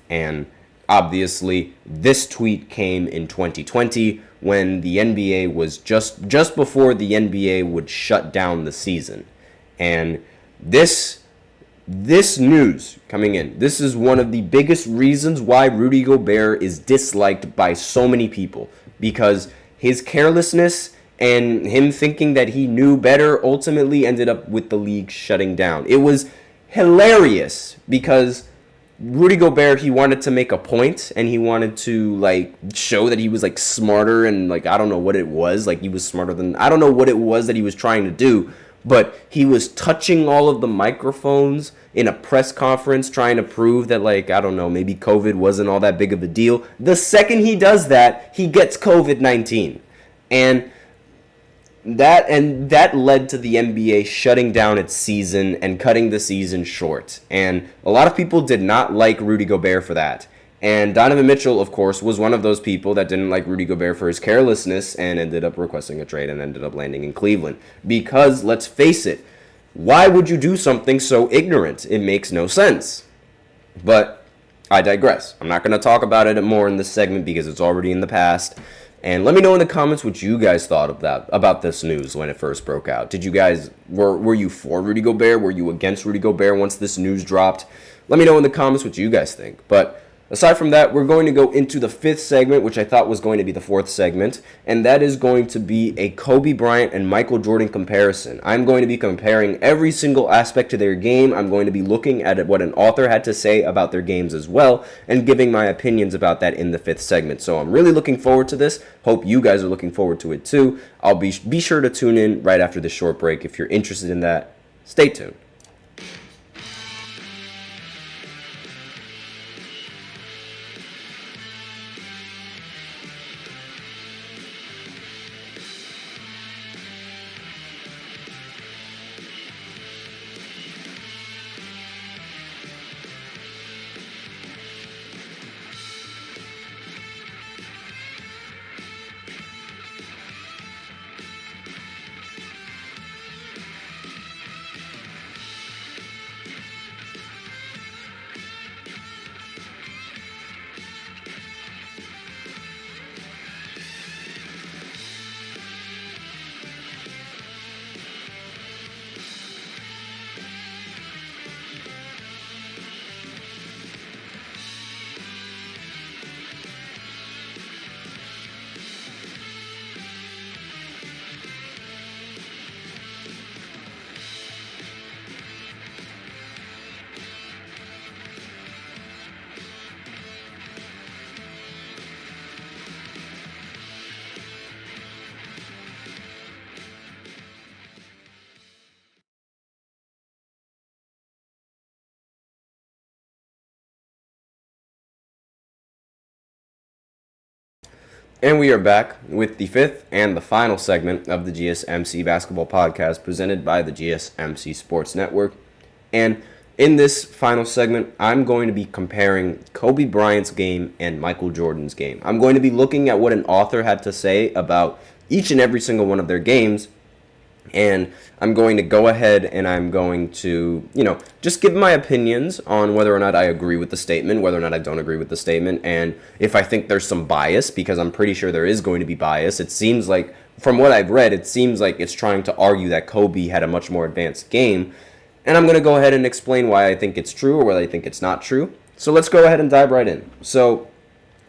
And obviously, this tweet came in 2020 when the NBA was just before the NBA would shut down the season. And this news coming in, this is one of the biggest reasons why Rudy Gobert is disliked by so many people, because his carelessness and him thinking that he knew better ultimately ended up with the league shutting down. It was hilarious because Rudy Gobert, he wanted to make a point and he wanted to show that he was smarter and I don't know what it was. He was smarter than, I don't know what it was that he was trying to do, but he was touching all of the microphones in a press conference trying to prove that I don't know, maybe COVID wasn't all that big of a deal. The second he does that, he gets COVID-19. And that led to the NBA shutting down its season and cutting the season short. And a lot of people did not like Rudy Gobert for that. And Donovan Mitchell, of course, was one of those people that didn't like Rudy Gobert for his carelessness and ended up requesting a trade and ended up landing in Cleveland. Because, let's face it, why would you do something so ignorant? It makes no sense. But I digress. I'm not going to talk about it more in this segment because it's already in the past. And let me know in the comments what you guys thought of that, about this news when it first broke out. Did you guys, were you for Rudy Gobert? Were you against Rudy Gobert once this news dropped? Let me know in the comments what you guys think. But aside from that, we're going to go into the fifth segment, which I thought was going to be the fourth segment, and that is going to be a Kobe Bryant and Michael Jordan comparison. I'm going to be comparing every single aspect to their game. I'm going to be looking at what an author had to say about their games as well, and giving my opinions about that in the fifth segment. So I'm really looking forward to this. Hope you guys are looking forward to it too. I'll be sure to tune in right after this short break. If you're interested in that, stay tuned. And we are back with the fifth and the final segment of the GSMC Basketball Podcast presented by the GSMC Sports Network. And in this final segment, I'm going to be comparing Kobe Bryant's game and Michael Jordan's game. I'm going to be looking at what an author had to say about each and every single one of their games. And I'm going to go ahead and I'm going to, just give my opinions on whether or not I agree with the statement, whether or not I don't agree with the statement, and if I think there's some bias, because I'm pretty sure there is going to be bias. It seems like, from what I've read, it seems like it's trying to argue that Kobe had a much more advanced game. And I'm going to go ahead and explain why I think it's true or why I think it's not true. So let's go ahead and dive right in. So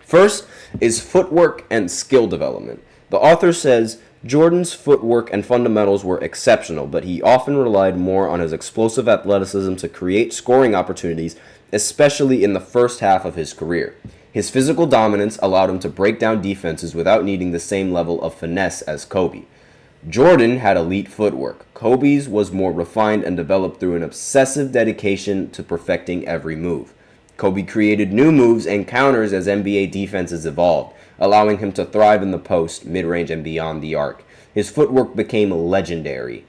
first is footwork and skill development. The author says, Jordan's footwork and fundamentals were exceptional, but he often relied more on his explosive athleticism to create scoring opportunities, especially in the first half of his career. His physical dominance allowed him to break down defenses without needing the same level of finesse as Kobe. Jordan had elite footwork. Kobe's was more refined and developed through an obsessive dedication to perfecting every move. Kobe created new moves and counters as NBA defenses evolved, allowing him to thrive in the post, mid-range, and beyond the arc. His footwork became legendary.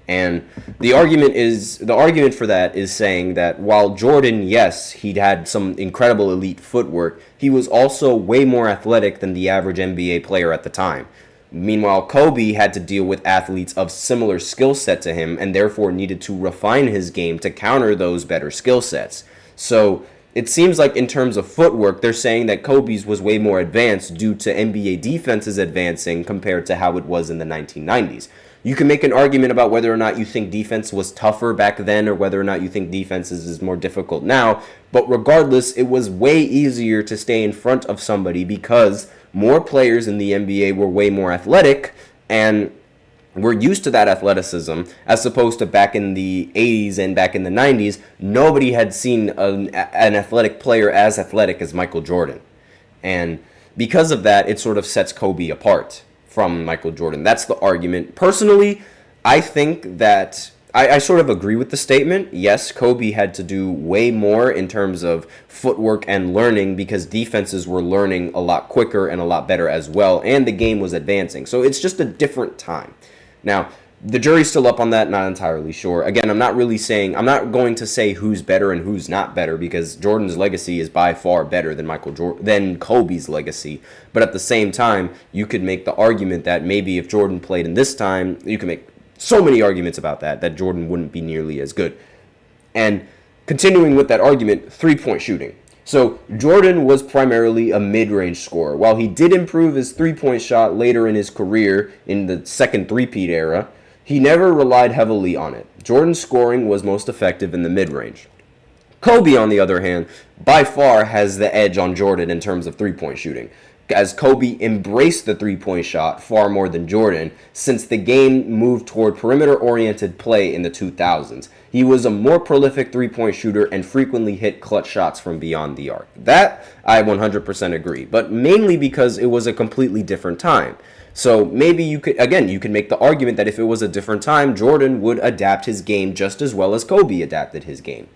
And the argument for that is saying that while Jordan, yes, he'd had some incredible elite footwork, he was also way more athletic than the average NBA player at the time. Meanwhile, Kobe had to deal with athletes of similar skill set to him and therefore needed to refine his game to counter those better skill sets. So it seems like in terms of footwork, they're saying that Kobe's was way more advanced due to NBA defenses advancing compared to how it was in the 1990s. You can make an argument about whether or not you think defense was tougher back then or whether or not you think defenses is more difficult now, but regardless, it was way easier to stay in front of somebody because more players in the NBA were way more athletic and we're used to that athleticism, as opposed to back in the 80s and back in the 90s, nobody had seen an athletic player as athletic as Michael Jordan. And because of that, it sort of sets Kobe apart from Michael Jordan. That's the argument. Personally, I think that I sort of agree with the statement. Yes, Kobe had to do way more in terms of footwork and learning because defenses were learning a lot quicker and a lot better as well, and the game was advancing. So it's just a different time. Now, the jury's still up on that, not entirely sure. Again, I'm not going to say who's better and who's not better because Jordan's legacy is by far better than Kobe's legacy. But at the same time, you could make the argument that maybe if Jordan played in this time, you can make so many arguments about that Jordan wouldn't be nearly as good. And continuing with that argument, three-point shooting. So Jordan was primarily a mid-range scorer. While he did improve his three-point shot later in his career in the second three-peat era, he never relied heavily on it. Jordan's scoring was most effective in the mid-range. Kobe, on the other hand, by far has the edge on Jordan in terms of three-point shooting, as Kobe embraced the three-point shot far more than Jordan since the game moved toward perimeter-oriented play in the 2000s. He was a more prolific three-point shooter and frequently hit clutch shots from beyond the arc. That, I 100% agree, but mainly because it was a completely different time. So maybe you could make the argument that if it was a different time, Jordan would adapt his game just as well as Kobe adapted his game.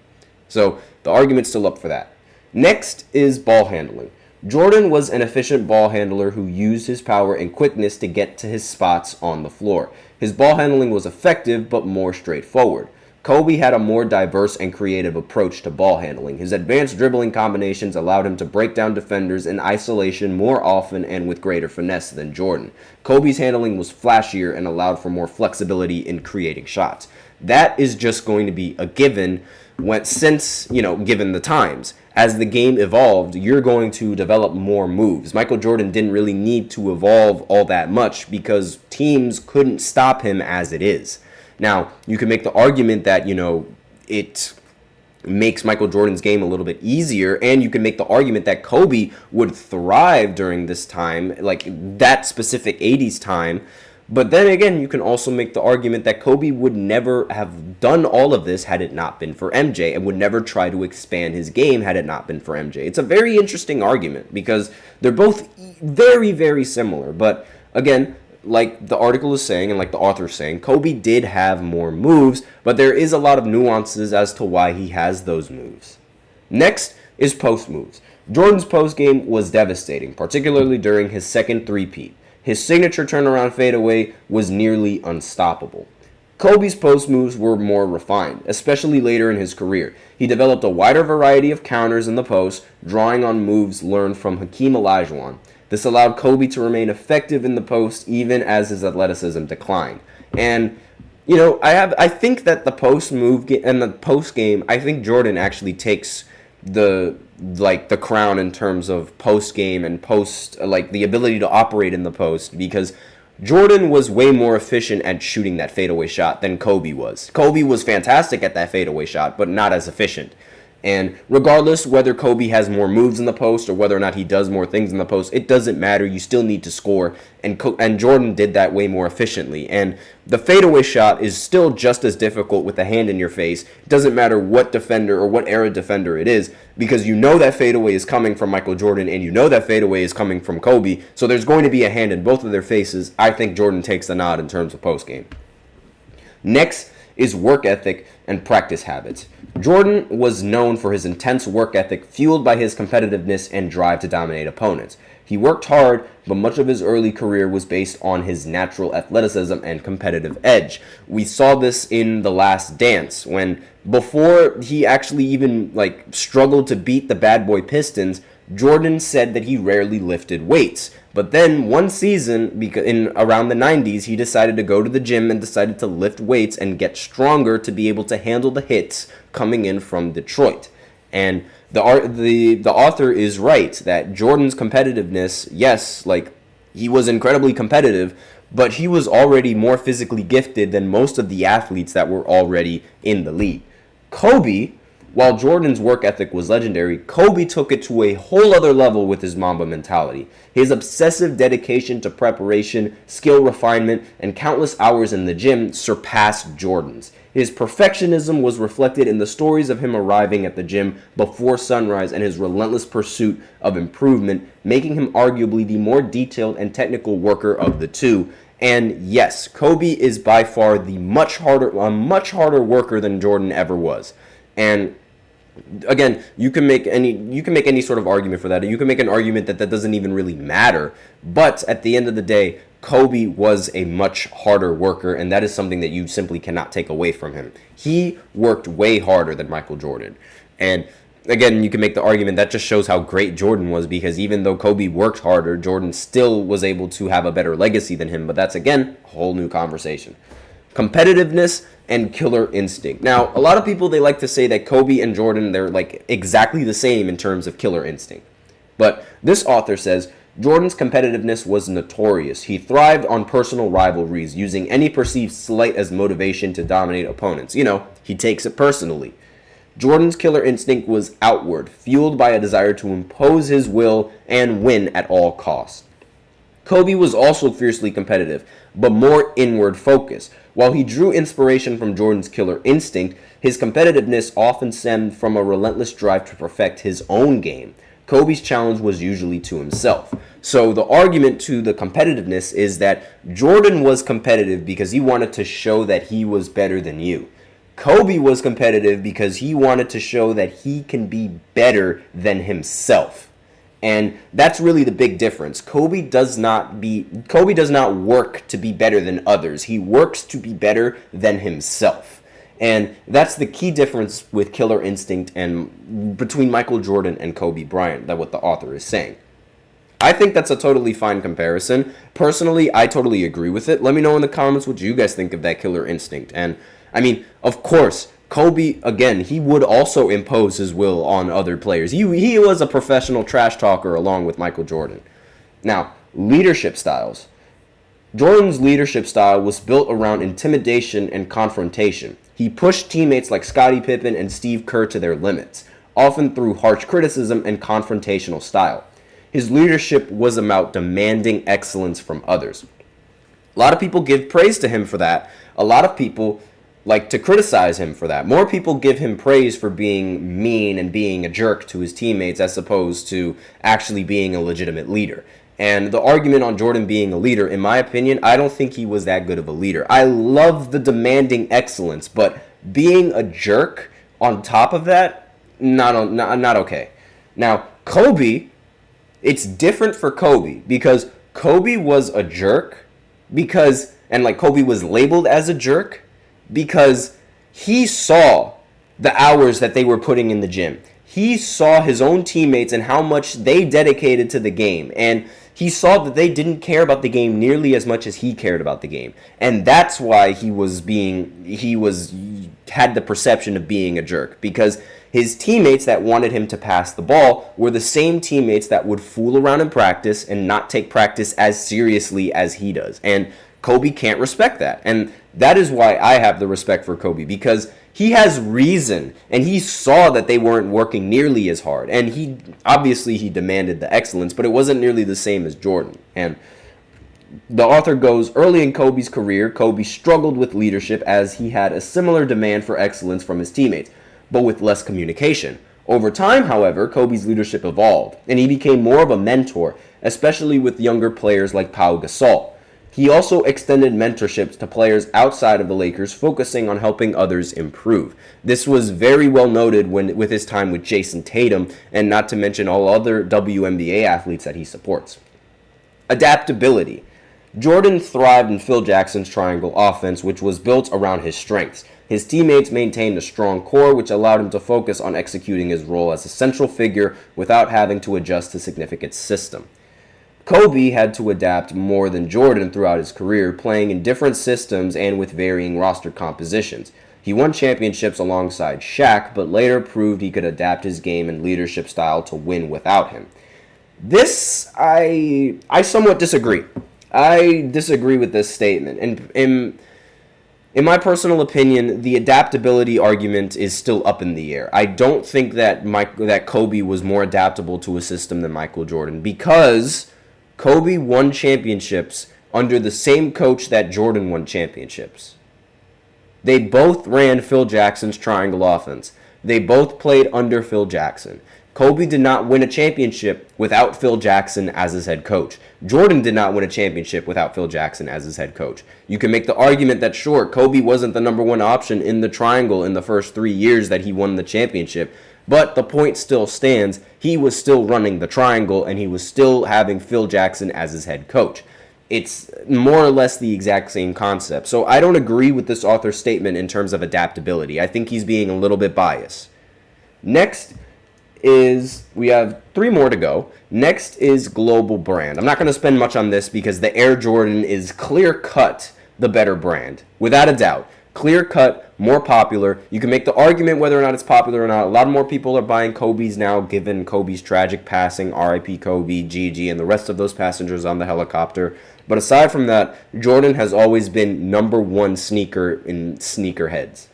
So the argument's still up for that. Next is ball handling. Jordan was an efficient ball handler who used his power and quickness to get to his spots on the floor. His ball handling was effective but more straightforward. Kobe had a more diverse and creative approach to ball handling. His advanced dribbling combinations allowed him to break down defenders in isolation more often and with greater finesse than Jordan. Kobe's handling was flashier and allowed for more flexibility in creating shots. That is just going to be a given given the times. As the game evolved, you're going to develop more moves. Michael Jordan didn't really need to evolve all that much because teams couldn't stop him as it is. Now, you can make the argument that, it makes Michael Jordan's game a little bit easier, and you can make the argument that Kobe would thrive during this time, like that specific 80s time. But then again, you can also make the argument that Kobe would never have done all of this had it not been for MJ, and would never try to expand his game had it not been for MJ. It's a very interesting argument because they're both very, very similar. But again, like the article is saying and like the author is saying, Kobe did have more moves, but there is a lot of nuances as to why he has those moves. Next is post moves. Jordan's postgame was devastating, particularly during his second three-peat. His signature turnaround fadeaway was nearly unstoppable. Kobe's post moves were more refined, especially later in his career. He developed a wider variety of counters in the post, drawing on moves learned from Hakeem Olajuwon. This allowed Kobe to remain effective in the post even as his athleticism declined. And I think that the post move and the post game, I think Jordan actually takes the crown in terms of post game and post, the ability to operate in the post, because Jordan was way more efficient at shooting that fadeaway shot than Kobe was. Kobe was fantastic at that fadeaway shot, but not as efficient. And regardless whether Kobe has more moves in the post or whether or not he does more things in the post, it doesn't matter. You still need to score, and Jordan did that way more efficiently. And the fadeaway shot is still just as difficult with the hand in your face. It doesn't matter what defender or what era defender it is, because you know that fadeaway is coming from Michael Jordan and you know that fadeaway is coming from Kobe. So there's going to be a hand in both of their faces. I think Jordan takes the nod in terms of post game. Next is work ethic and practice habits. Jordan was known for his intense work ethic, fueled by his competitiveness and drive to dominate opponents. He worked hard, but much of his early career was based on his natural athleticism and competitive edge. We saw this in The Last Dance, when before he actually even struggled to beat the bad boy Pistons, Jordan said that he rarely lifted weights. But then one season, in around the 90s, he decided to go to the gym and decided to lift weights and get stronger to be able to handle the hits coming in from Detroit. And the author is right that Jordan's competitiveness, yes, he was incredibly competitive, but he was already more physically gifted than most of the athletes that were already in the league. Kobe, while Jordan's work ethic was legendary, Kobe took it to a whole other level with his Mamba mentality. His obsessive dedication to preparation, skill refinement, and countless hours in the gym surpassed Jordan's. His perfectionism was reflected in the stories of him arriving at the gym before sunrise and his relentless pursuit of improvement, making him arguably the more detailed and technical worker of the two. And yes, Kobe is by far a much harder worker than Jordan ever was. And again, you can make any sort of argument for that. You can make an argument that doesn't even really matter. But at the end of the day, Kobe was a much harder worker, and that is something that you simply cannot take away from him. He worked way harder than Michael Jordan. And again, you can make the argument that just shows how great Jordan was, because even though Kobe worked harder, Jordan still was able to have a better legacy than him. But that's, again, a whole new conversation. Competitiveness and killer instinct. Now, a lot of people, they like to say that Kobe and Jordan, they're exactly the same in terms of killer instinct. But this author says Jordan's competitiveness was notorious. He thrived on personal rivalries, using any perceived slight as motivation to dominate opponents. He takes it personally. Jordan's killer instinct was outward, fueled by a desire to impose his will and win at all costs. Kobe was also fiercely competitive, but more inward focused. While he drew inspiration from Jordan's killer instinct, his competitiveness often stemmed from a relentless drive to perfect his own game. Kobe's challenge was usually to himself. So the argument to the competitiveness is that Jordan was competitive because he wanted to show that he was better than you. Kobe was competitive because he wanted to show that he can be better than himself. And that's really the big difference. Kobe does not work to be better than others. He works to be better than himself. And that's the key difference with killer instinct and between Michael Jordan and Kobe Bryant, that what the author is saying. I think that's a totally fine comparison. Personally, I totally agree with it. Let me know in the comments what you guys think of that killer instinct. And of course, Kobe, again, he would also impose his will on other players. He was a professional trash talker along with Michael Jordan. Now, leadership styles. Jordan's leadership style was built around intimidation and confrontation. He pushed teammates like Scottie Pippen and Steve Kerr to their limits, often through harsh criticism and confrontational style. His leadership was about demanding excellence from others. A lot of people give praise to him for that. A lot of people like to criticize him for that. More people give him praise for being mean and being a jerk to his teammates as opposed to actually being a legitimate leader. And the argument on Jordan being a leader, in my opinion, I don't think he was that good of a leader. I love the demanding excellence, but being a jerk on top of that, not okay. Now, Kobe, it's different for Kobe because Kobe was a jerk Kobe was labeled as a jerk because he saw the hours that they were putting in the gym. He saw his own teammates and how much they dedicated to the game. And he saw that they didn't care about the game nearly as much as he cared about the game. And that's why he had the perception of being a jerk, because his teammates that wanted him to pass the ball were the same teammates that would fool around in practice and not take practice as seriously as he does. And Kobe can't respect that. And that is why I have the respect for Kobe, because he has reason, and he saw that they weren't working nearly as hard. And he demanded the excellence, but it wasn't nearly the same as Jordan. And the author goes, early in Kobe's career, Kobe struggled with leadership as he had a similar demand for excellence from his teammates, but with less communication. Over time, however, Kobe's leadership evolved, and he became more of a mentor, especially with younger players like Pau Gasol. He also extended mentorships to players outside of the Lakers, focusing on helping others improve. This was very well noted with his time with Jason Tatum, and not to mention all other WNBA athletes that he supports. Adaptability. Jordan thrived in Phil Jackson's triangle offense, which was built around his strengths. His teammates maintained a strong core, which allowed him to focus on executing his role as a central figure without having to adjust to significant system. Kobe had to adapt more than Jordan throughout his career, playing in different systems and with varying roster compositions. He won championships alongside Shaq, but later proved he could adapt his game and leadership style to win without him. This, I somewhat disagree. I disagree with this statement. And in my personal opinion, the adaptability argument is still up in the air. I don't think that Kobe was more adaptable to a system than Michael Jordan, because Kobe won championships under the same coach that Jordan won championships. They both ran Phil Jackson's triangle offense. They both played under Phil Jackson. Kobe did not win a championship without Phil Jackson as his head coach. Jordan did not win a championship without Phil Jackson as his head coach. You can make the argument that, sure, Kobe wasn't the number one option in the triangle in the first 3 years that he won the championship, but the point still stands. He was still running the triangle, and he was still having Phil Jackson as his head coach. It's more or less the exact same concept. So I don't agree with this author's statement in terms of adaptability. I think he's being a little bit biased. Next is, we have 3 more to go. Next is global brand. I'm not going to spend much on this because the Air Jordan is clear-cut the better brand, without a doubt. Clear-cut, more popular. You can make the argument whether or not it's popular or not. A lot more people are buying Kobe's now, given Kobe's tragic passing, R.I.P. Kobe, Gigi, and the rest of those passengers on the helicopter. But aside from that, Jordan has always been number one sneaker in sneakerheads.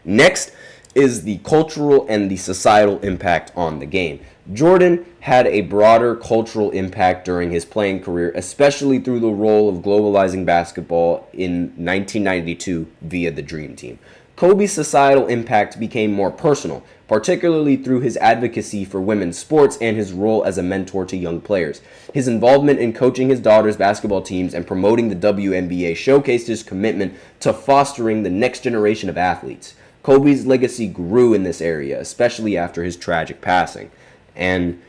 Next is the cultural and the societal impact on the game. Jordan had a broader cultural impact during his playing career, especially through the role of globalizing basketball in 1992 via the Dream Team. Kobe's societal impact became more personal, particularly through his advocacy for women's sports and his role as a mentor to young players. His involvement in coaching his daughter's basketball teams and promoting the WNBA showcased his commitment to fostering the next generation of athletes. Kobe's legacy grew in this area, especially after his tragic passing. And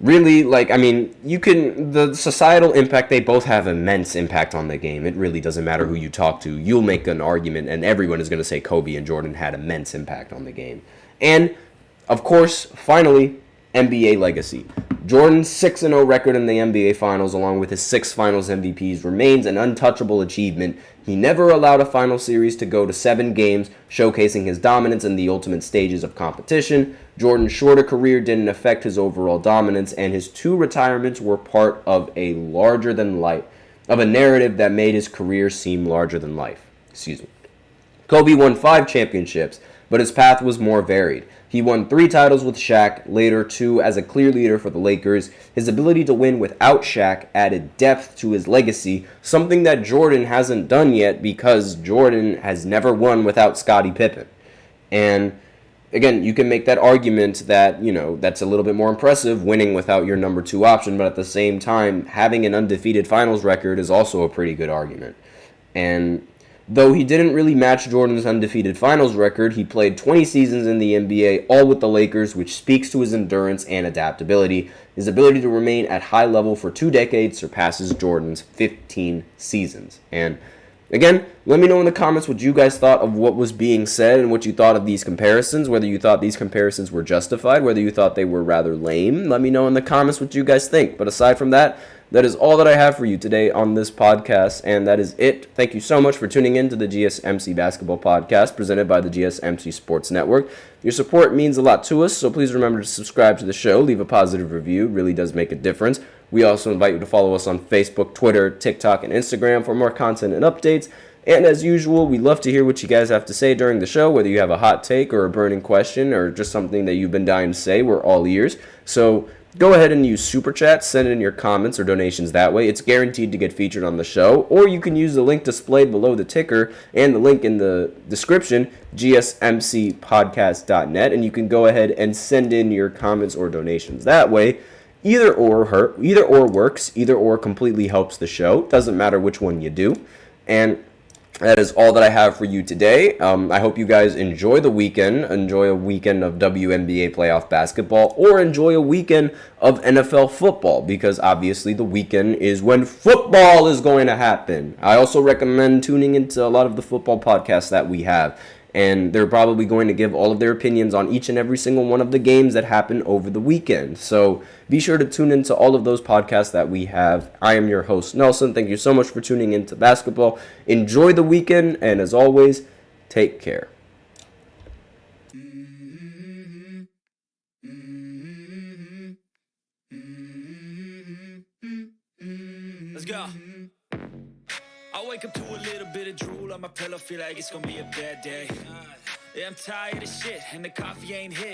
really, the societal impact, they both have immense impact on the game. It really doesn't matter who you talk to. You'll make an argument, and everyone is going to say Kobe and Jordan had immense impact on the game. And, of course, finally, NBA legacy. Jordan's 6-0 record in the NBA Finals, along with his 6 Finals MVPs, remains an untouchable achievement. He never allowed a final series to go to 7 games, showcasing his dominance in the ultimate stages of competition. Jordan's shorter career didn't affect his overall dominance, and his 2 retirements were part of a narrative that made his career seem larger than life. Kobe won 5 championships, but his path was more varied. He won 3 titles with Shaq, later 2 as a clear leader for the Lakers. His ability to win without Shaq added depth to his legacy, something that Jordan hasn't done yet because Jordan has never won without Scottie Pippen. And again, you can make that argument that, that's a little bit more impressive, winning without your number 2 option, but at the same time, having an undefeated finals record is also a pretty good argument. And Though he didn't really match Jordan's undefeated finals record, he played 20 seasons in the NBA, all with the Lakers, which speaks to his endurance and adaptability. His ability to remain at high level for 2 decades surpasses Jordan's 15 seasons. And again, let me know in the comments what you guys thought of what was being said and what you thought of these comparisons, whether you thought these comparisons were justified, whether you thought they were rather lame. Let me know in the comments what you guys think. But aside from that, that is all that I have for you today on this podcast, and that is it. Thank you so much for tuning in to the GSMC Basketball Podcast presented by the GSMC Sports Network. Your support means a lot to us, so please remember to subscribe to the show, leave a positive review. It really does make a difference. We also invite you to follow us on Facebook, Twitter, TikTok, and Instagram for more content and updates. And as usual, we love to hear what you guys have to say during the show, whether you have a hot take or a burning question or just something that you've been dying to say. We're all ears. So go ahead and use Super Chat, send in your comments or donations that way. It's guaranteed to get featured on the show. Or you can use the link displayed below the ticker and the link in the description, gsmcpodcast.net, and you can go ahead and send in your comments or donations that way. Either or works, either or completely helps the show. Doesn't matter which one you do. And that is all that I have for you today. I hope you guys enjoy the weekend. Enjoy a weekend of WNBA playoff basketball, or enjoy a weekend of NFL football, because obviously the weekend is when football is going to happen. I also recommend tuning into a lot of the football podcasts that we have, and they're probably going to give all of their opinions on each and every single one of the games that happen over the weekend. So be sure to tune into all of those podcasts that we have. I am your host, Nelson. Thank you so much for tuning into basketball. Enjoy the weekend, and as always, take care. Let's go. I wake up to a little bit of drool on my pillow, feel like it's gonna be a bad day. Yeah, I'm tired of shit, and the coffee ain't hit.